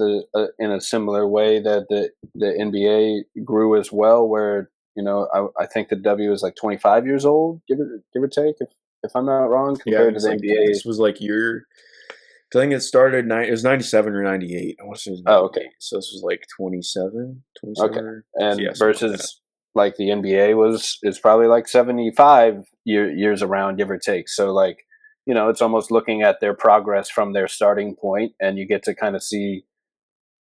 in a similar way that the NBA grew as well, where I think the W is like 25 years old, give or take, if I'm not wrong, compared to the NBA. This was like I think it started, it was 97 or 98. I want to say it was 98. Oh, okay. So this was like 27. Okay. And versus like the NBA is probably like 75 years around, give or take. So like, it's almost looking at their progress from their starting point, and you get to kind of see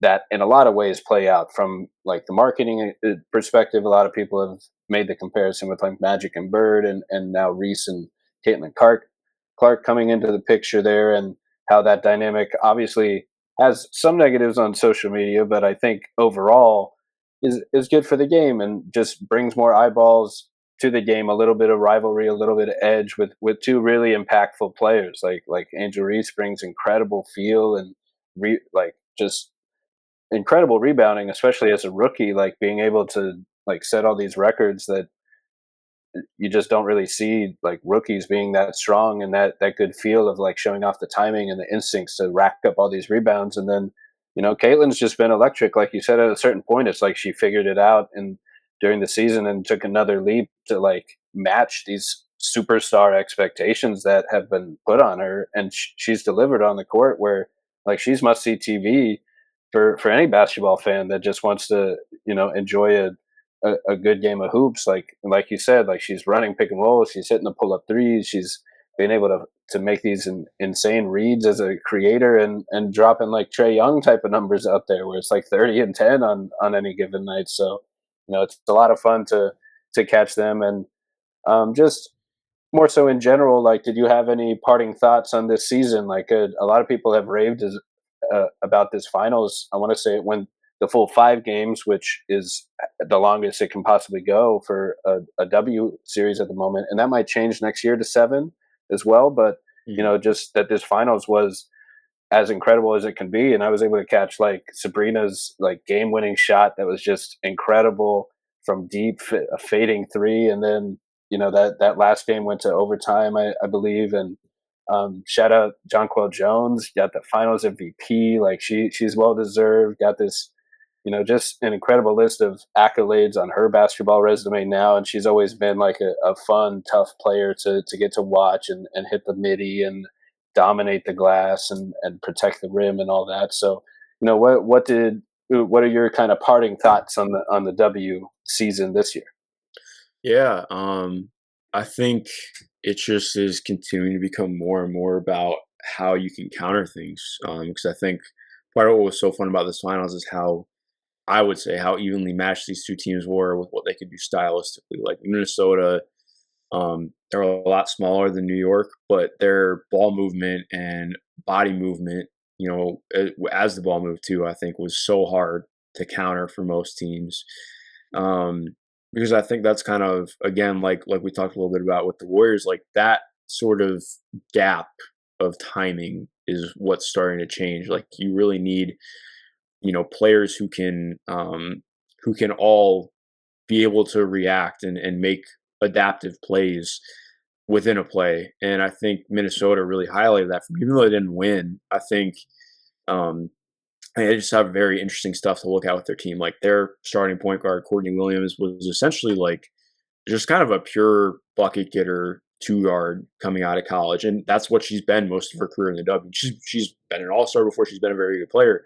that in a lot of ways play out from like the marketing perspective. A lot of people have made the comparison with like Magic and Bird, and now Reese and Caitlin Clark coming into the picture there, and how that dynamic obviously has some negatives on social media, but I think overall is good for the game and just brings more eyeballs to the game, a little bit of rivalry, a little bit of edge with two really impactful players. Like Angel Reese brings incredible feel and just incredible rebounding, especially as a rookie, like being able to like set all these records that you just don't really see like rookies being that strong, and that good feel of like showing off the timing and the instincts to rack up all these rebounds. And then, Caitlin's just been electric. Like you said, at a certain point, it's like she figured it out and during the season and took another leap to like match these superstar expectations that have been put on her. And she's delivered on the court where like she's must see TV for any basketball fan that just wants to, enjoy a good game of hoops. Like you said, like she's running pick and roll, she's hitting the pull up threes, she's being able to make these insane reads as a creator, and dropping like Trey Young type of numbers out there where it's like 30 and 10 on any given night. So, it's a lot of fun to catch them. And just more so in general, like, did you have any parting thoughts on this season? Like, a lot of people have raved about this finals. I want to say it went the full 5 games, which is the longest it can possibly go for a W series at the moment, and that might change next year to 7 as well. But just that this finals was as incredible as it can be, and I was able to catch like Sabrina's like game-winning shot that was just incredible from deep, a fading three, and then that last game went to overtime, I believe, and shout out Jonquel Jones, got the Finals MVP. Like she's well deserved. Got this, just an incredible list of accolades on her basketball resume now, and she's always been like a fun, tough player to get to watch and hit the midi and dominate the glass and protect the rim and all that. So, what are your kind of parting thoughts on the W season this year? Yeah, I think it just is continuing to become more and more about how you can counter things. Because I think part of what was so fun about this finals is how I would say how evenly matched these two teams were with what they could do stylistically. Like Minnesota, they're a lot smaller than New York, but their ball movement and body movement, as the ball moved too, I think was so hard to counter for most teams. Um, because I think that's kind of again like we talked a little bit about with the Warriors, like that sort of gap of timing is what's starting to change. Like you really need players who can all be able to react and make adaptive plays within a play. And I think Minnesota really highlighted that for me, even though they didn't win. I think um, they just have very interesting stuff to look at with their team. Like their starting point guard, Courtney Williams, was essentially like just kind of a pure bucket getter 2 guard coming out of college. And that's what she's been most of her career in the W. She's been an all-star before. She's been a very good player.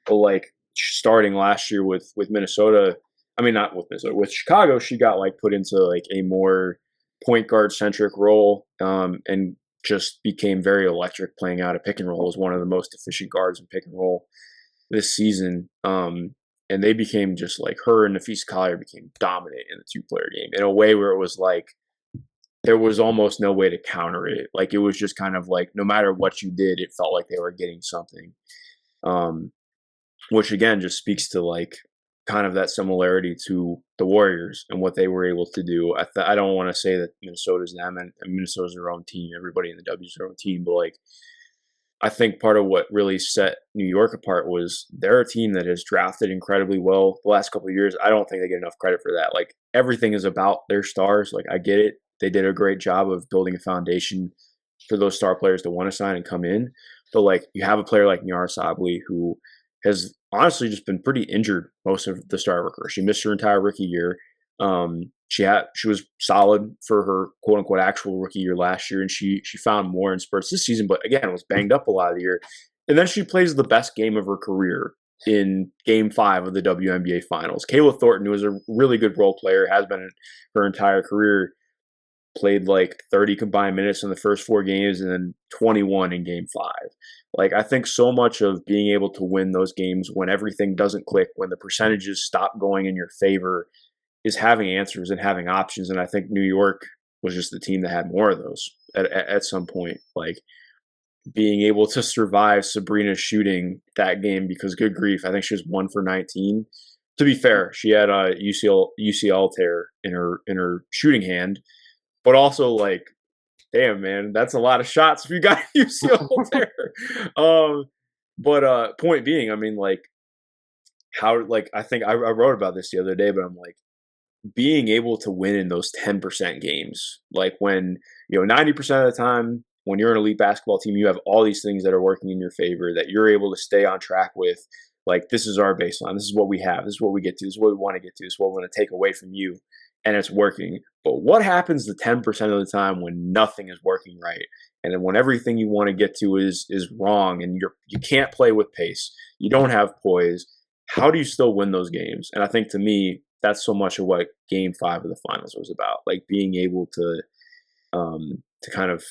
But like starting last year with Minnesota, I mean, not with Minnesota, with Chicago, she got like put into like a more point guard centric role, and just became very electric playing out of pick and roll. Was one of the most efficient guards in pick and roll this season. And they became just like her and Nafisa Collier became dominant in the 2-player game in a way where it was like there was almost no way to counter it. Like it was just kind of like no matter what you did, it felt like they were getting something. Which again just speaks to like kind of that similarity to the Warriors and what they were able to do. I don't want to say that Minnesota's them and Minnesota's their own team. Everybody in the W is their own team, but like I think part of what really set New York apart was they're a team that has drafted incredibly well the last couple of years. I don't think they get enough credit for that. Like everything is about their stars. Like I get it. They did a great job of building a foundation for those star players to want to sign and come in. But like you have a player like Nyara Sabli who has honestly just been pretty injured most of the start of her career. She missed her entire rookie year. She was solid for her quote unquote actual rookie year last year, and she found more in spurts this season. But again, was banged up a lot of the year. And then she plays the best game of her career in Game 5 of the WNBA Finals. Kayla Thornton, who is a really good role player, has been her entire career, played like 30 combined minutes in the first 4 games and then 21 in Game 5. Like I think so much of being able to win those games when everything doesn't click, when the percentages stop going in your favor, is having answers and having options. And I think New York was just the team that had more of those at some point. Like being able to survive Sabrina shooting that game, because good grief, I think she was 1 for 19. To be fair, she had a UCL tear in her shooting hand, but also like, damn man, that's a lot of shots if you got a UCL tear. But point being, I mean, like how, like I think I wrote about this the other day, but I'm like, being able to win in those 10% games, like when 90% of the time when you're an elite basketball team, you have all these things that are working in your favor that you're able to stay on track with. Like this is our baseline, this is what we have, this is what we get to, this is what we want to get to, this is what we want to take away from you. and it's working. But what happens the 10% of the time when nothing is working right? And then when everything you want to get to is wrong and you can't play with pace, you don't have poise, how do you still win those games? And I think to me, that's so much of what game 5 of the finals was about. Like being able to kind of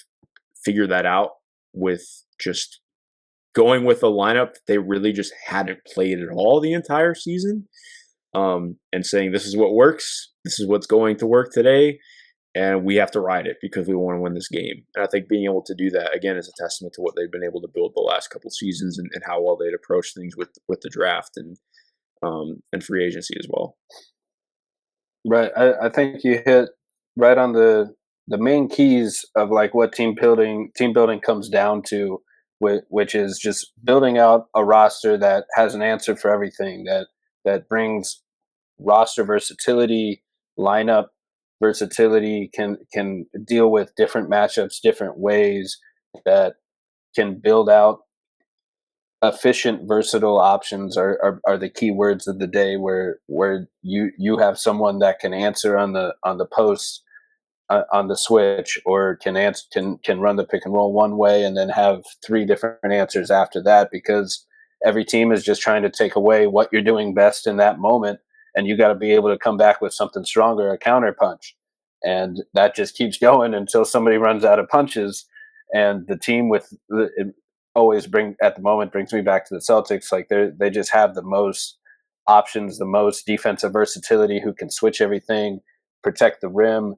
figure that out with just going with a lineup that they really just hadn't played at all the entire season, and saying this is what works, this is what's going to work today, and we have to ride it because we want to win this game. And I think being able to do that again is a testament to what they've been able to build the last couple seasons, and how well they'd approach things with the draft and free agency as well. Right. I think you hit right on the main keys of like what team building comes down to, which is just building out a roster that has an answer for everything, that brings roster versatility, lineup versatility, can deal with different matchups different ways, that can build out efficient, versatile options are the key words of the day, where you have someone that can answer on the post, on the switch, or can run the pick and roll one way and then have three different answers after that, because every team is just trying to take away what you're doing best in that moment, and you got to be able to come back with something stronger, a counter punch, and that just keeps going until somebody runs out of punches. And the team with it always brings me back to the Celtics. Like they just have the most options, the most defensive versatility, who can switch everything, protect the rim,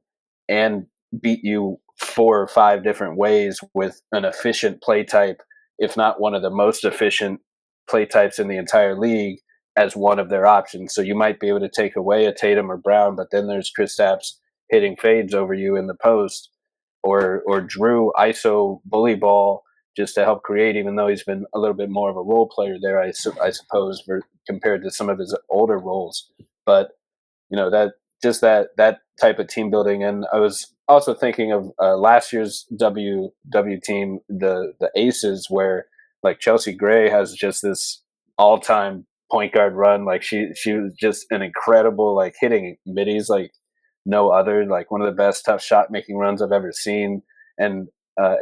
and beat you four or five different ways with an efficient play type, if not one of the most efficient play types in the entire league, as one of their options. So you might be able to take away a Tatum or Brown, but then there's Kristaps hitting fades over you in the post, or Drew ISO bully ball just to help create, even though he's been a little bit more of a role player there, I suppose, compared to some of his older roles. But that just that type of team building. And I was also thinking of last year's W team, the Aces, where like Chelsea Gray has just this all time point guard run. Like she was just an incredible, like hitting middies like no other, like one of the best tough shot making runs I've ever seen. And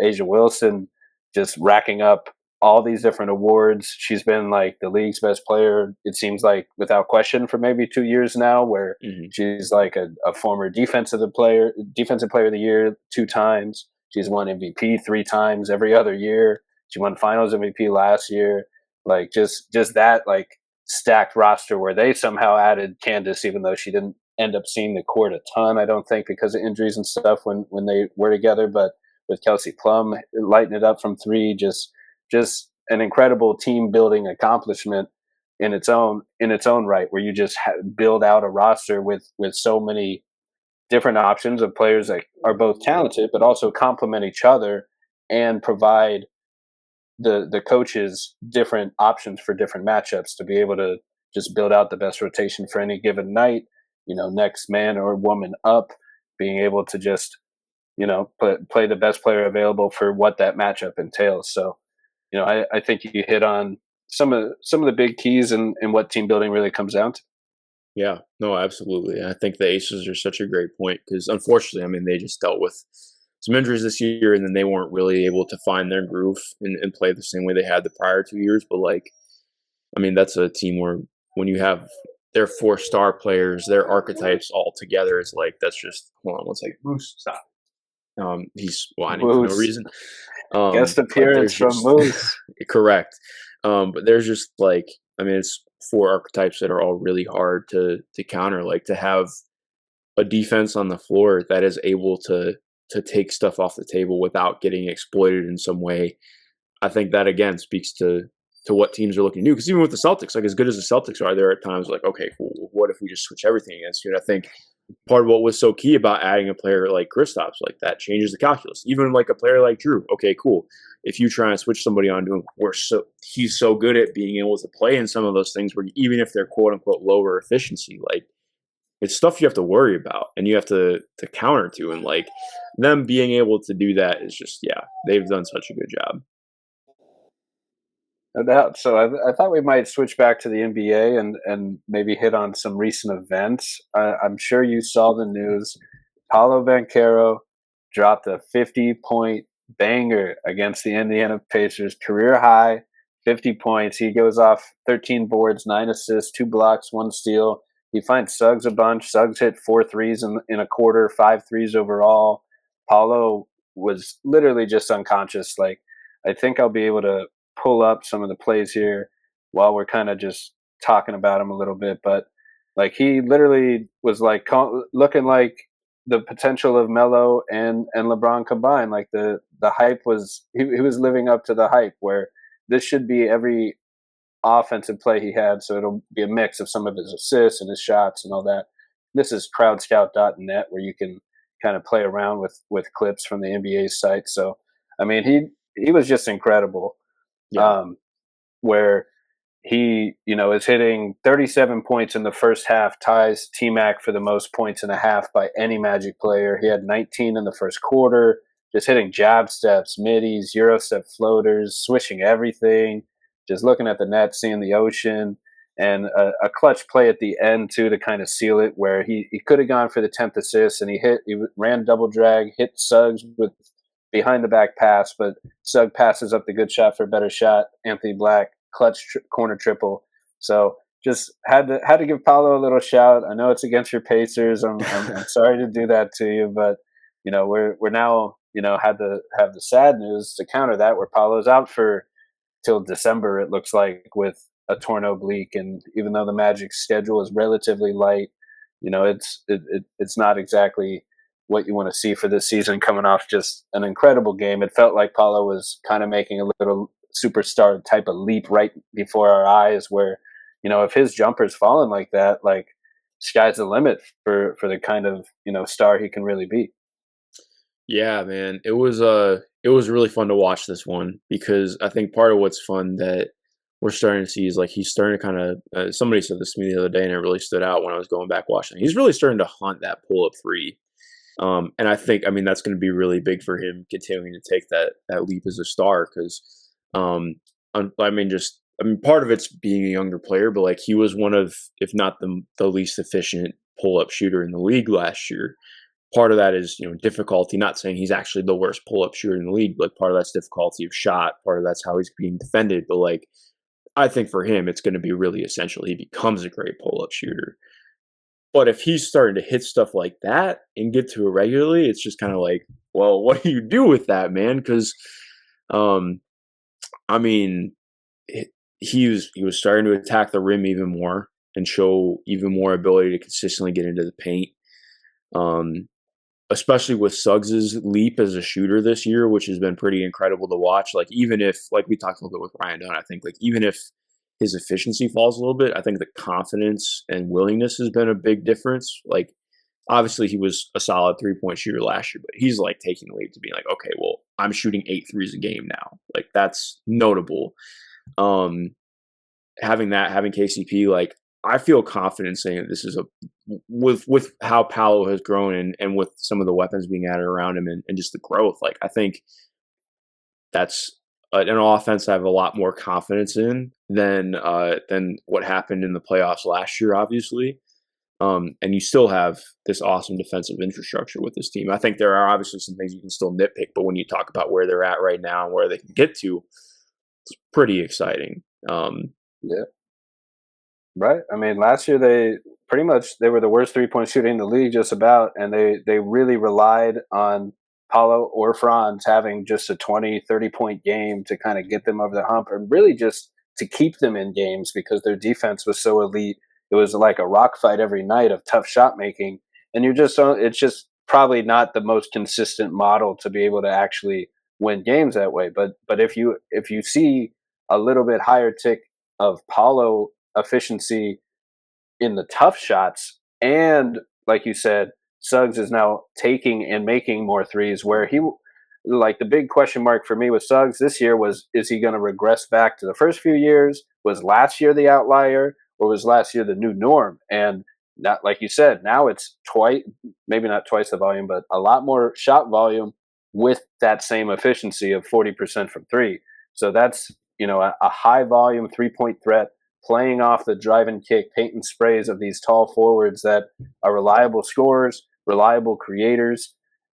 Asia Wilson just racking up all these different awards. She's been like the league's best player, it seems like, without question, for maybe 2 years now, where she's like a former defensive player of the year 2 times. She's won MVP 3 times every other year. She won finals MVP last year. Like just that like stacked roster, where they somehow added Candace, even though she didn't end up seeing the court a ton, I don't think, because of injuries and stuff when they were together. But with Kelsey Plum lighting it up from three, just an incredible team building accomplishment in its own right, where you just build out a roster with so many different options of players that are both talented but also complement each other, and provide the coaches different options for different matchups to be able to just build out the best rotation for any given night. Next man or woman up, being able to just play the best player available for what that matchup entails. So I think you hit on some of the big keys and what team building really comes down to. Yeah, no, absolutely. I think the Aces are such a great point because, unfortunately, I mean, they just dealt with some injuries this year, and then they weren't really able to find their groove and play the same way they had the prior 2 years. But like, I mean, that's a team where when you have their 4 star players, their archetypes all together, it's like that's just hold on one second. Moose, stop. He's whining for no reason. Guest But appearance there's from just Moose. correct. But there's just like, I mean, it's 4 archetypes that are all really hard to counter. Like to have a defense on the floor that is able to take stuff off the table without getting exploited in some way. I think that again speaks to what teams are looking to do. Because even with the Celtics, like as good as the Celtics are, there are times like, okay, cool, what if we just switch everything against you? And I think part of what was so key about adding a player like Kristaps, like that changes the calculus. Even like a player like Drew, okay, cool. If you try and switch somebody on to him, he's so good at being able to play in some of those things where even if they're quote unquote lower efficiency, like it's stuff you have to worry about and you have to counter to. And like them being able to do that is just, yeah, they've done such a good job. No doubt. So I thought we might switch back to the NBA and maybe hit on some recent events. I'm sure you saw the news. Paolo Banchero dropped a 50-point banger against the Indiana Pacers, career high, 50 points. He goes off 13 boards, 9 assists, 2 blocks, 1 steal. He finds Suggs a bunch. Suggs hit 4 threes in a quarter, 5 threes overall. Paolo was literally just unconscious. Like, I think I'll be able to pull up some of the plays here while we're kind of just talking about him a little bit. But like, he literally was like looking like the potential of Melo and LeBron combined. Like, the hype was, he was living up to the hype, where this should be every offensive play he had. So it'll be a mix of some of his assists and his shots and all that. This is crowdscout.net, where you can kind of play around with clips from the NBA site. So I mean, he was just incredible. Yeah. Um, where he, is hitting 37 points in the first half, ties T-Mac for the most points in a half by any Magic player. He had 19 in the first quarter, just hitting jab steps, middies, Euro step floaters, swishing everything, just looking at the net, seeing the ocean, and a clutch play at the end, too, to kind of seal it, where he could have gone for the 10th assist, and he ran double drag, hit Suggs with behind the back pass, but Sugg passes up the good shot for a better shot. Anthony Black clutch corner triple. So just had to give Paolo a little shout. I know it's against your Pacers. I'm sorry to do that to you, but we're now had to have the sad news to counter that, where Paolo's out for till December, it looks like, with a torn oblique. And even though the Magic's schedule is relatively light, it's not exactly what you want to see for this season, coming off just an incredible game. It felt like Paolo was kind of making a little superstar type of leap right before our eyes, where, if his jumper's falling like that, like, sky's the limit for the kind of, star he can really be. Yeah, man. It was really fun to watch this one, because I think part of what's fun that we're starting to see is, like, he's starting to kind of somebody said this to me the other day, and it really stood out when I was going back watching. He's really starting to hunt that pull up three. And I think, I mean, that's going to be really big for him continuing to take that leap as a star, because part of it's being a younger player, but like, he was one of, if not the least efficient pull up shooter in the league last year. Part of that is, difficulty. Not saying he's actually the worst pull up shooter in the league, but part of that's difficulty of shot. Part of that's how he's being defended. But like, I think for him, it's going to be really essential he becomes a great pull up shooter. But if he's starting to hit stuff like that and get to it regularly, it's just kind of like, well, what do you do with that, man? Because, I mean, he was starting to attack the rim even more and show even more ability to consistently get into the paint. Especially with Suggs's leap as a shooter this year, which has been pretty incredible to watch. Like, even if, like we talked a little bit with Ryan Dunn, I think, like, even if his efficiency falls a little bit, I think the confidence and willingness has been a big difference. Like, obviously he was a solid 3-point shooter last year, but he's like taking the leap to being like, okay, well, I'm shooting 8 threes a game now. Like, that's notable. Having KCP, like, I feel confident saying that this is with how Paolo has grown and with some of the weapons being added around him and just the growth. Like, I think that's an offense I have a lot more confidence in than what happened in the playoffs last year, obviously. And you still have this awesome defensive infrastructure with this team. I think there are obviously some things you can still nitpick, but when you talk about where they're at right now and where they can get to, it's pretty exciting. Yeah. Right. I mean, last year they were the worst 3-point shooting in the league, just about, and they really relied on Paulo or Franz having just a 20, 30-point game to kind of get them over the hump, and really just to keep them in games, because their defense was so elite. It was like a rock fight every night of tough shot making, and it's just probably not the most consistent model to be able to actually win games that way. But if you see a little bit higher tick of Paulo efficiency in the tough shots, and like you said, Suggs is now taking and making more threes, where the big question mark for me with Suggs this year was, is he going to regress back to the first few years? Was last year the outlier, or was last year the new norm? And not, like you said, now it's maybe not twice the volume, but a lot more shot volume with that same efficiency of 40% from three. So that's a high volume 3-point threat, playing off the drive and kick, paint and sprays of these tall forwards that are reliable scorers, reliable creators,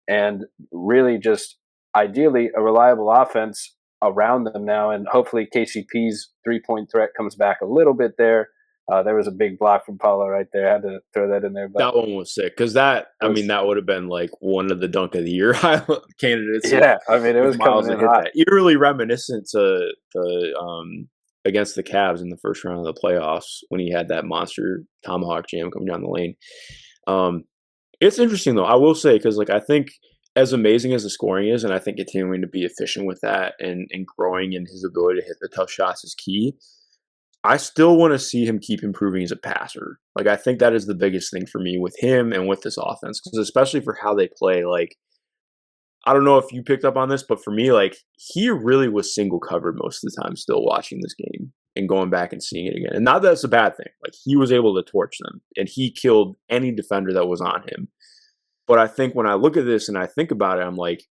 and really just ideally a reliable offense around them now. And hopefully KCP's 3-point threat comes back a little bit there. There was a big block from Paolo right there. I had to throw that in there. But that one was sick because that was, would have been like one of the dunk of the year candidates. yeah, I mean, it If was coming Miles in had hit hot. that, eerily reminiscent to against the Cavs in the first round of the playoffs when he had that monster tomahawk jam coming down the lane. It's interesting though. I will say because like I think as amazing as the scoring is, and I think continuing to be efficient with that and growing in his ability to hit the tough shots is key. I still want to see him keep improving as a passer. Like I think that is the biggest thing for me with him and with this offense, because especially for how they play. Like I don't know if you picked up on this, but for me, like he really was single covered most of the time. Still watching this game and going back and seeing it again, and not that it's a bad thing. Like he was able to torch them, and he killed any defender that was on him. But I think when I look at this and I think about it, I'm like,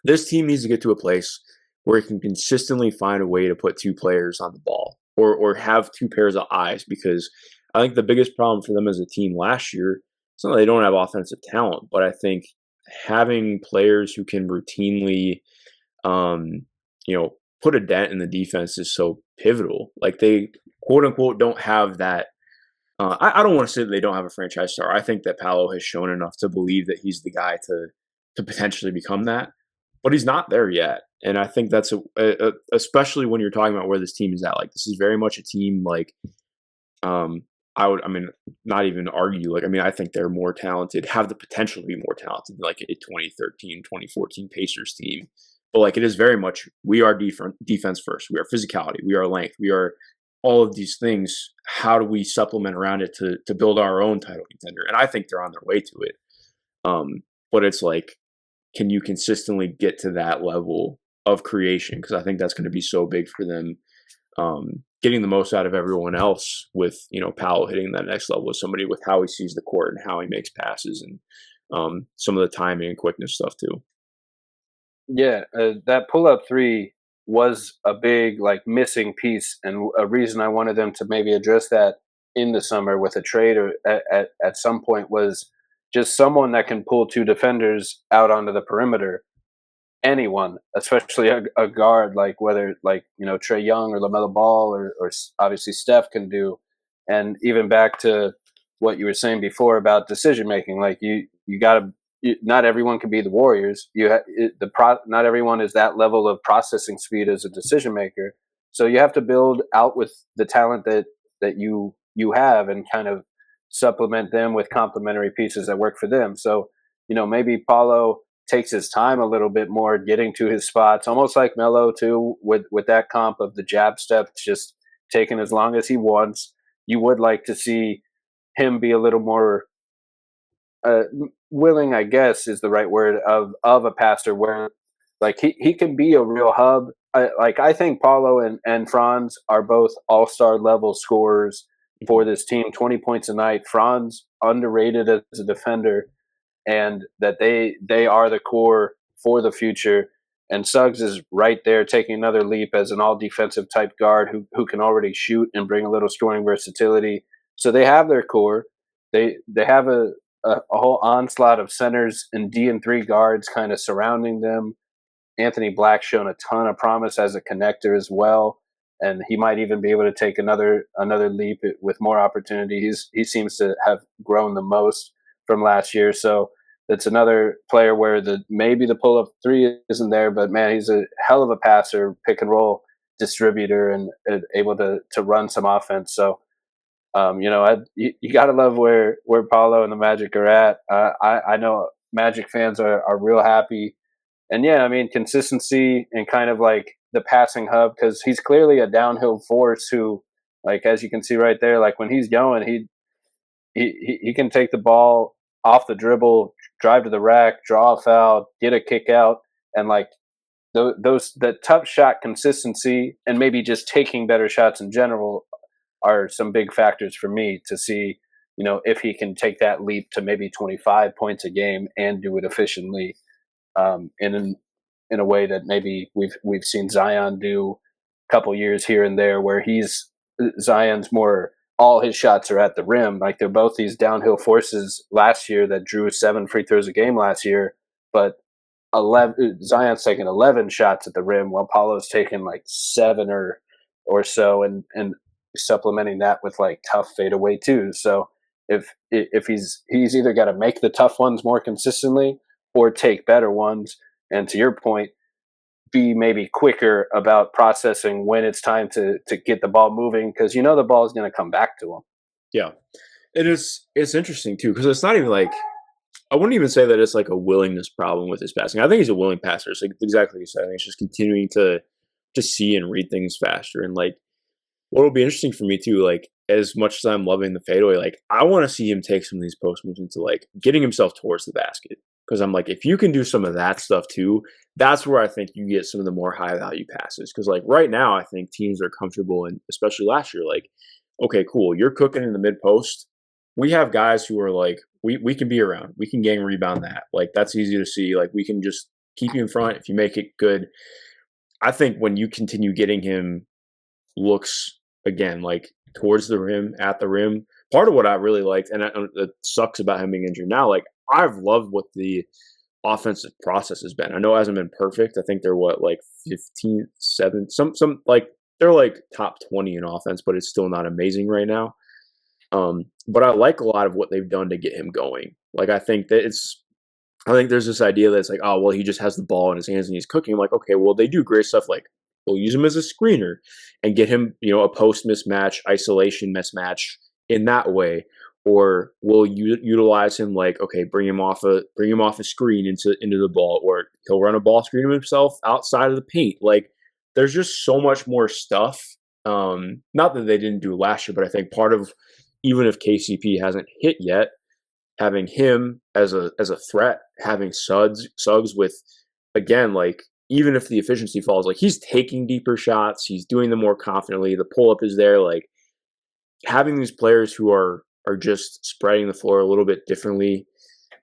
this team needs to get to a place where it can consistently find a way to put two players on the ball or have two pairs of eyes, because I think the biggest problem for them as a team last year is not that they don't have offensive talent, but I think having players who can routinely, um, put a dent in the defense is so pivotal. Like they quote unquote don't have that. I don't want to say that they don't have a franchise star. I think that Paolo has shown enough to believe that he's the guy to potentially become that, but he's not there yet. And I think that's especially when you're talking about where this team is at. Like this is very much a team like um, I mean, not even argue. Like, I mean, I think they're more talented, have the potential to be more talented than like a 2013, 2014 Pacers team. But like, it is very much, we are defense first. We are physicality. We are length. We are all of these things. How do we supplement around it to build our own title contender? And I think they're on their way to it. But it's like, can you consistently get to that level of creation? Because I think that's going to be so big for them. Getting the most out of everyone else with, Powell hitting that next level with somebody with how he sees the court and how he makes passes and some of the timing and quickness stuff too. Yeah, that pull-up three was a big like missing piece, and a reason I wanted them to maybe address that in the summer with a trade or at some point was just someone that can pull two defenders out onto the perimeter. Anyone, especially a guard, like whether like Trae Young or LaMelo Ball or obviously Steph can do, and even back to what you were saying before about decision making, like you got to. Not everyone can be the Warriors. Not everyone is that level of processing speed as a decision maker. So you have to build out with the talent that you have and kind of supplement them with complementary pieces that work for them. So maybe Paulo takes his time a little bit more getting to his spots, almost like Melo too, with that comp of the jab steps just taking as long as he wants. You would like to see him be a little more uh, willing, I guess is the right word, of a passer where like he can be a real hub. I think Paulo and Franz are both all-star level scorers for this team. 20 points a night. Franz underrated as a defender, and that they are the core for the future. And Suggs is right there taking another leap as an all defensive type guard who can already shoot and bring a little scoring versatility. So they have their core. They have a whole onslaught of centers and D&3 guards kind of surrounding them. Anthony Black's shown a ton of promise as a connector as well, and he might even be able to take another leap with more opportunity. He seems to have grown the most from last year, so that's another player where maybe the pull up three isn't there, but man, he's a hell of a passer, pick and roll distributor, and able to run some offense. So you got to love where Paulo and the Magic are at. I know Magic fans are real happy, and yeah, I mean consistency and kind of like the passing hub, because he's clearly a downhill force who, like as you can see right there, like when he's going, he can take the ball off the dribble, drive to the rack, draw a foul, get a kick out, and like the tough shot consistency and maybe just taking better shots in general are some big factors for me to see, if he can take that leap to maybe 25 points a game and do it efficiently, in a way that maybe we've seen Zion do couple years here and there where Zion's more all his shots are at the rim. Like they're both these downhill forces last year that drew 7 free throws a game last year, but 11 Zion's taking 11 shots at the rim while Paulo's taking like 7 or so, and supplementing that with like tough fadeaway twos. So if he's either got to make the tough ones more consistently or take better ones, and to your point, be maybe quicker about processing when it's time to get the ball moving, because the ball is going to come back to him. Yeah, it's interesting too, because it's not even like, I wouldn't even say that it's like a willingness problem with his passing. I think he's a willing passer. It's like exactly what you said. I think it's just continuing to see and read things faster. And like, what will be interesting for me too, like as much as I'm loving the fadeaway, like I want to see him take some of these post moves into like getting himself towards the basket. Because I'm like, if you can do some of that stuff too, that's where I think you get some of the more high value passes. Because like right now, I think teams are comfortable, and especially last year, like, okay, cool, you're cooking in the mid post. We have guys who are like, we can be around, we can gang rebound that. Like that's easy to see. Like we can just keep you in front if you make it good. I think when you continue getting him looks again like towards the rim, at the rim. Part of what I really liked, and it sucks about him being injured now, like I've loved what the offensive process has been. I know it hasn't been perfect. I think they're like 15, 7, some like they're like top 20 in offense, but it's still not amazing right now. But I like a lot of what they've done to get him going. Like I think there's this idea that's like, oh well, he just has the ball in his hands and he's cooking. I'm like, okay, well they do great stuff like we'll use him as a screener and get him, a post mismatch, isolation mismatch in that way. Or we'll utilize him like, okay, bring him off a screen into the ball, or he'll run a ball screen himself outside of the paint. Like there's just so much more stuff. Not that they didn't do last year, but I think part of, even if KCP hasn't hit yet, having him as a threat, having Suggs with, again, like even if the efficiency falls, like he's taking deeper shots, he's doing them more confidently, the pull up is there, like having these players who are just spreading the floor a little bit differently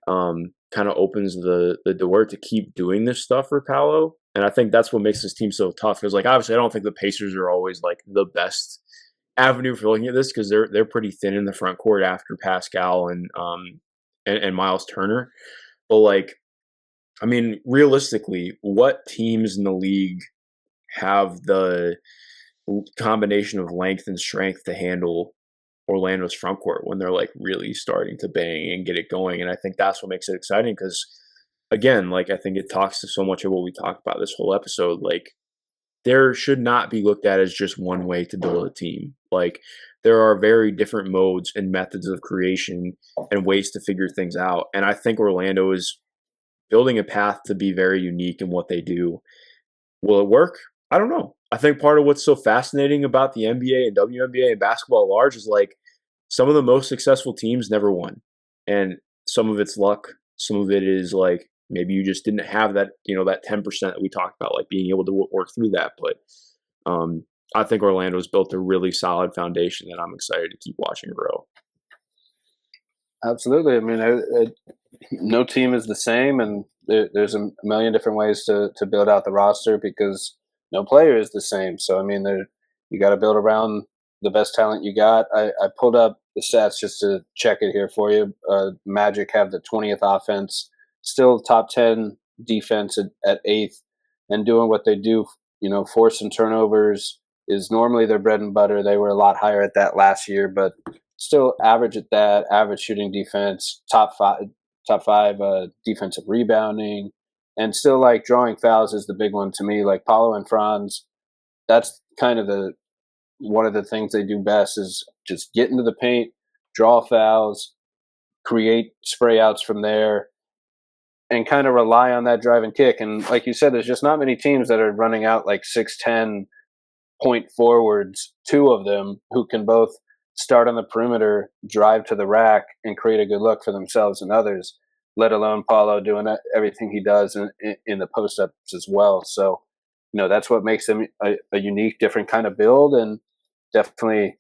kind of opens the door to keep doing this stuff for Paolo. And I think that's what makes this team so tough, because like obviously I don't think the Pacers are always like the best avenue for looking at this, because they're pretty thin in the front court after Pascal and Miles Turner. But like, I mean, realistically, what teams in the league have the combination of length and strength to handle Orlando's front court when they're like really starting to bang and get it going? And I think that's what makes it exciting, because again, like I think it talks to so much of what we talked about this whole episode. Like there should not be looked at as just one way to build a team. Like there are very different modes and methods of creation and ways to figure things out. And I think Orlando is building a path to be very unique in what they do. Will it work? I don't know. I think part of what's so fascinating about the NBA and WNBA and basketball at large is like some of the most successful teams never won. And some of it's luck. Some of it is like maybe you just didn't have that, that 10% that we talked about, like being able to work through that. But I think Orlando's built a really solid foundation that I'm excited to keep watching grow. Absolutely. I mean, no team is the same, and there's a million different ways to build out the roster, because no player is the same. So, I mean, you got to build around the best talent you got. I pulled up the stats just to check it here for you. Magic have the 20th offense, still top 10 defense at 8th, and doing what they do, forcing turnovers is normally their bread and butter. They were a lot higher at that last year, but still average at that, average shooting defense, top five defensive rebounding, and still like drawing fouls is the big one to me. Like Paulo and Franz, that's kind of one of the things they do best is just get into the paint, draw fouls, create spray outs from there, and kind of rely on that drive and kick. And like you said, there's just not many teams that are running out like 6'10" point forwards, 2 of them who can both start on the perimeter, drive to the rack, and create a good look for themselves and others, let alone Paulo doing everything he does in the post-ups as well. So, that's what makes him a unique, different kind of build. And definitely,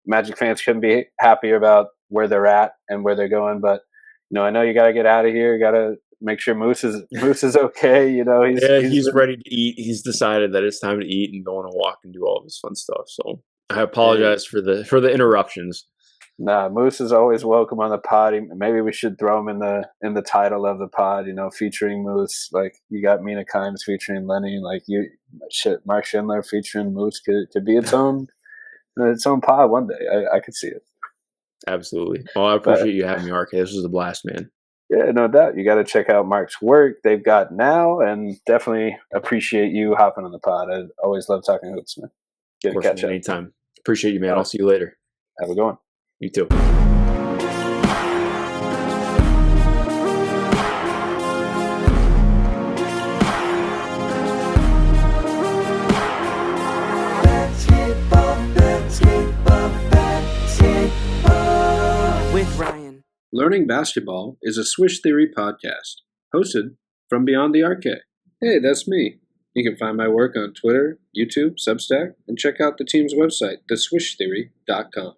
Magic fans couldn't be happier about where they're at and where they're going. But, I know you got to get out of here. You got to make sure Moose is okay. You know, He's ready to eat. He's decided that it's time to eat and go on a walk and do all this fun stuff. So I apologize for the interruptions. Nah, Moose is always welcome on the pod. Maybe we should throw him in the title of the pod. You know, featuring Moose. Like you got Mina Kimes featuring Lenny. Like Mark Schindler featuring Moose could be its own pod one day. I could see it. Absolutely. Well, I appreciate you having me, RK. This was a blast, man. Yeah, no doubt. You got to check out Mark's work. They've got now, and definitely appreciate you hopping on the pod. I always love talking hoops, man. Good to catch up. Anytime. Appreciate you, man. I'll see you later. Have a good one. You too. With Ryan. Learning Basketball is a Swish Theory podcast, hosted from Beyond the Arcade. Hey, that's me. You can find my work on Twitter, YouTube, Substack, and check out the team's website, theswishtheory.com.